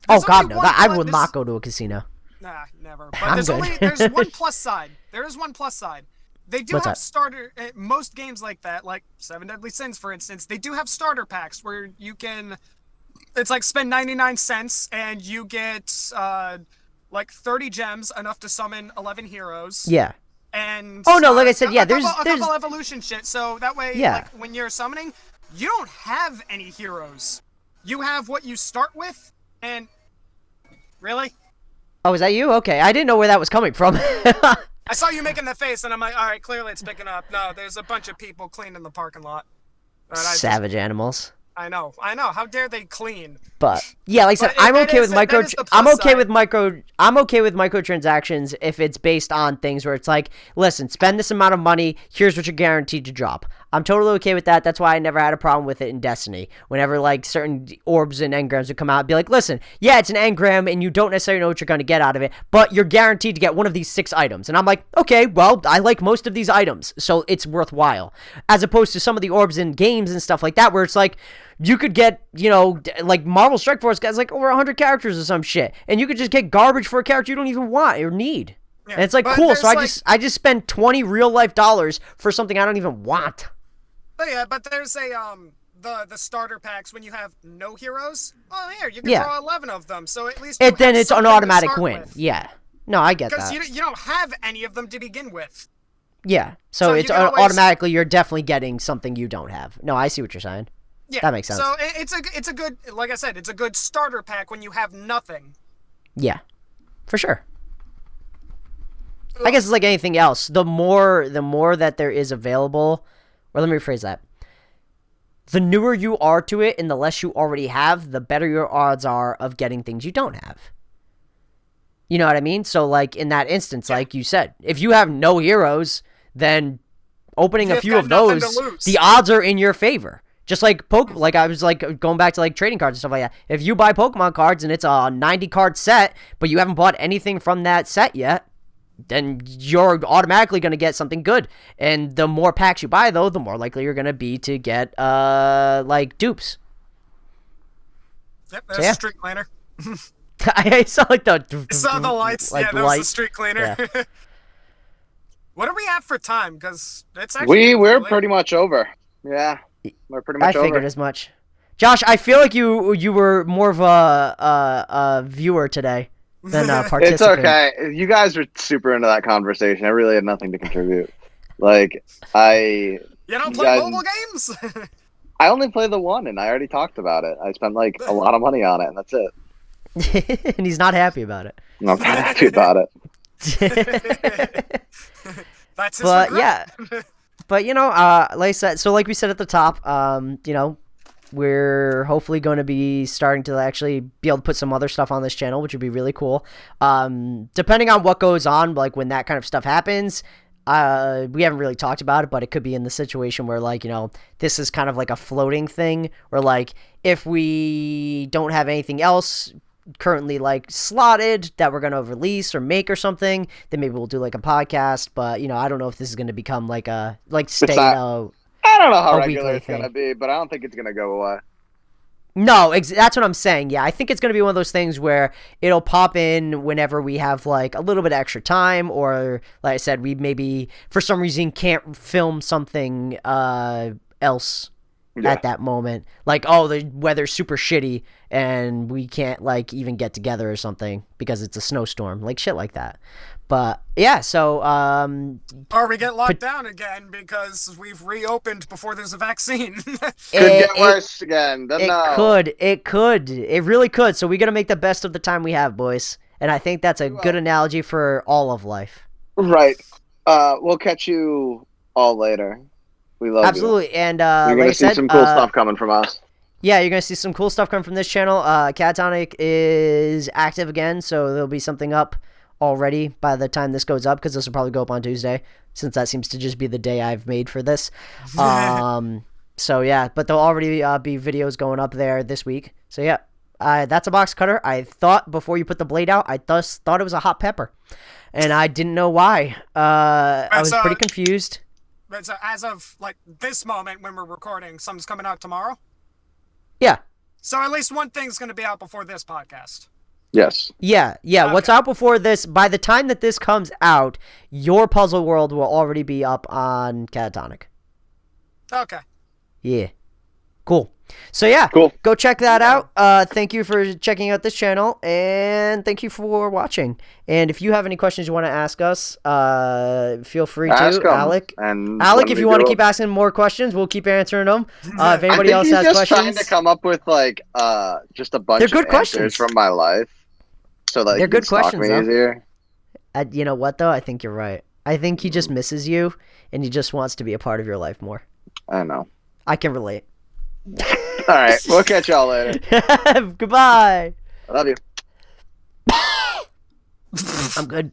Oh God, no! I will not go to a casino. Nah, never. But there's one plus side. There is one plus side. They do have starter. Most games like that, like Seven Deadly Sins, for instance, they do have starter packs where you can. It's like spend 99 cents and you get like 30 gems, enough to summon 11 heroes. Yeah. And like I said, there's a couple evolution shit. So that way, like, when you're summoning, you don't have any heroes. You have what you start with, and really. Oh, is that you? Okay, I didn't know where that was coming from. I saw you making the face, and I'm like, all right, clearly it's picking up. No, there's a bunch of people cleaning the parking lot. Savage animals. I know. How dare they clean? But yeah, like I said, I'm okay with microtransactions if it's based on things where it's like, listen, spend this amount of money, here's what you're guaranteed to drop. I'm totally okay with that. That's why I never had a problem with it in Destiny. Whenever like certain orbs and engrams would come out, I'd be like, listen, yeah, it's an engram and you don't necessarily know what you're going to get out of it, but you're guaranteed to get one of these 6 items. And I'm like, okay, well, I like most of these items, so it's worthwhile. As opposed to some of the orbs in games and stuff like that, where it's like, you could get, like Marvel Strike Force has like over 100 characters or some shit, and you could just get garbage for a character you don't even want or need. Yeah, and it's like, cool, so I just spend 20 real life dollars for something I don't even want. But yeah, but there's the starter packs when you have no heroes. Oh, here, you can draw 11 of them, so at least then it's an automatic win. With. Yeah. No, I get that. Because you don't have any of them to begin with. Yeah, so it's automatically you're definitely getting something you don't have. No, I see what you're saying. Yeah, that makes sense. So it's a good, like I said, it's a good starter pack when you have nothing. Yeah, for sure. I guess it's like anything else. The more that there is available, or let me rephrase that. The newer you are to it and the less you already have, the better your odds are of getting things you don't have. You know what I mean? So like in that instance, like you said, if you have no heroes, then opening a few of those, the odds are in your favor. Just like like I was like going back to like trading cards and stuff like that. If you buy Pokemon cards and it's a 90 card set, but you haven't bought anything from that set yet, then you're automatically going to get something good. And the more packs you buy, though, the more likely you're going to be to get like dupes. Yep, there's a street cleaner. I saw like the lights. Like, that was the street cleaner. Yeah. What are we at for time? Because it's actually we're pretty much over. Yeah. We're pretty much over. I figured as much. Josh, I feel like you were more of a viewer today than a participant. It's okay. You guys are super into that conversation. I really had nothing to contribute. Like, You don't play mobile games? I only play the one, and I already talked about it. I spent, like, a lot of money on it, and that's it. And he's not happy about it. I'm not happy about it. That's his regret. Yeah. But, like I said, so like we said at the top, we're hopefully going to be starting to actually be able to put some other stuff on this channel, which would be really cool. Depending on what goes on, like when that kind of stuff happens, we haven't really talked about it, but it could be in the situation where, like, this is kind of like a floating thing where, like, if we don't have anything else currently like slotted that we're going to release or make or something, then maybe we'll do like a podcast. But I don't know if this is going to become like a stay I don't know how regular it's going to be, but I don't think it's going to go away. No, that's what I'm saying. Yeah, I think it's going to be one of those things where it'll pop in whenever we have like a little bit of extra time, or like I said, we maybe for some reason can't film something else at that moment. Like, oh, the weather's super shitty and we can't like even get together or something because it's a snowstorm, like shit like that. But yeah, so or we get locked down again because we've reopened before there's a vaccine. Could get worse again. It really could. So we got to make the best of the time we have, boys. And I think that's a good analogy for all of life. Right. We'll catch you all later. We love absolutely. You. And you're gonna see some cool stuff coming from us. Yeah, you're gonna see some cool stuff coming from this channel. Catatonic is active again, so there'll be something up already by the time this goes up, because this will probably go up on Tuesday, since that seems to just be the day I've made for this. So yeah, but there'll already be videos going up there this week. So yeah, that's a box cutter. I thought before you put the blade out, I thought it was a hot pepper, and I didn't know why. I was pretty confused. But so as of like this moment when we're recording, something's coming out tomorrow? Yeah. So at least one thing's going to be out before this podcast. Yes. Yeah. Okay. What's out before this, by the time that this comes out, your Puzzle World will already be up on Catatonic. Okay. Yeah. Cool. So yeah, go check that out. Thank you for checking out this channel, and thank you for watching. And if you have any questions you want to ask us, feel free to. Alec, if you want to keep asking more questions, we'll keep answering them. If anybody else has questions, trying to come up with like just a bunch of answers from my life, so that they're good questions. Easier. You know what though? I think you're right. I think he just misses you, and he just wants to be a part of your life more. I know. I can relate. All right, we'll catch y'all later. Goodbye. I love you. I'm good.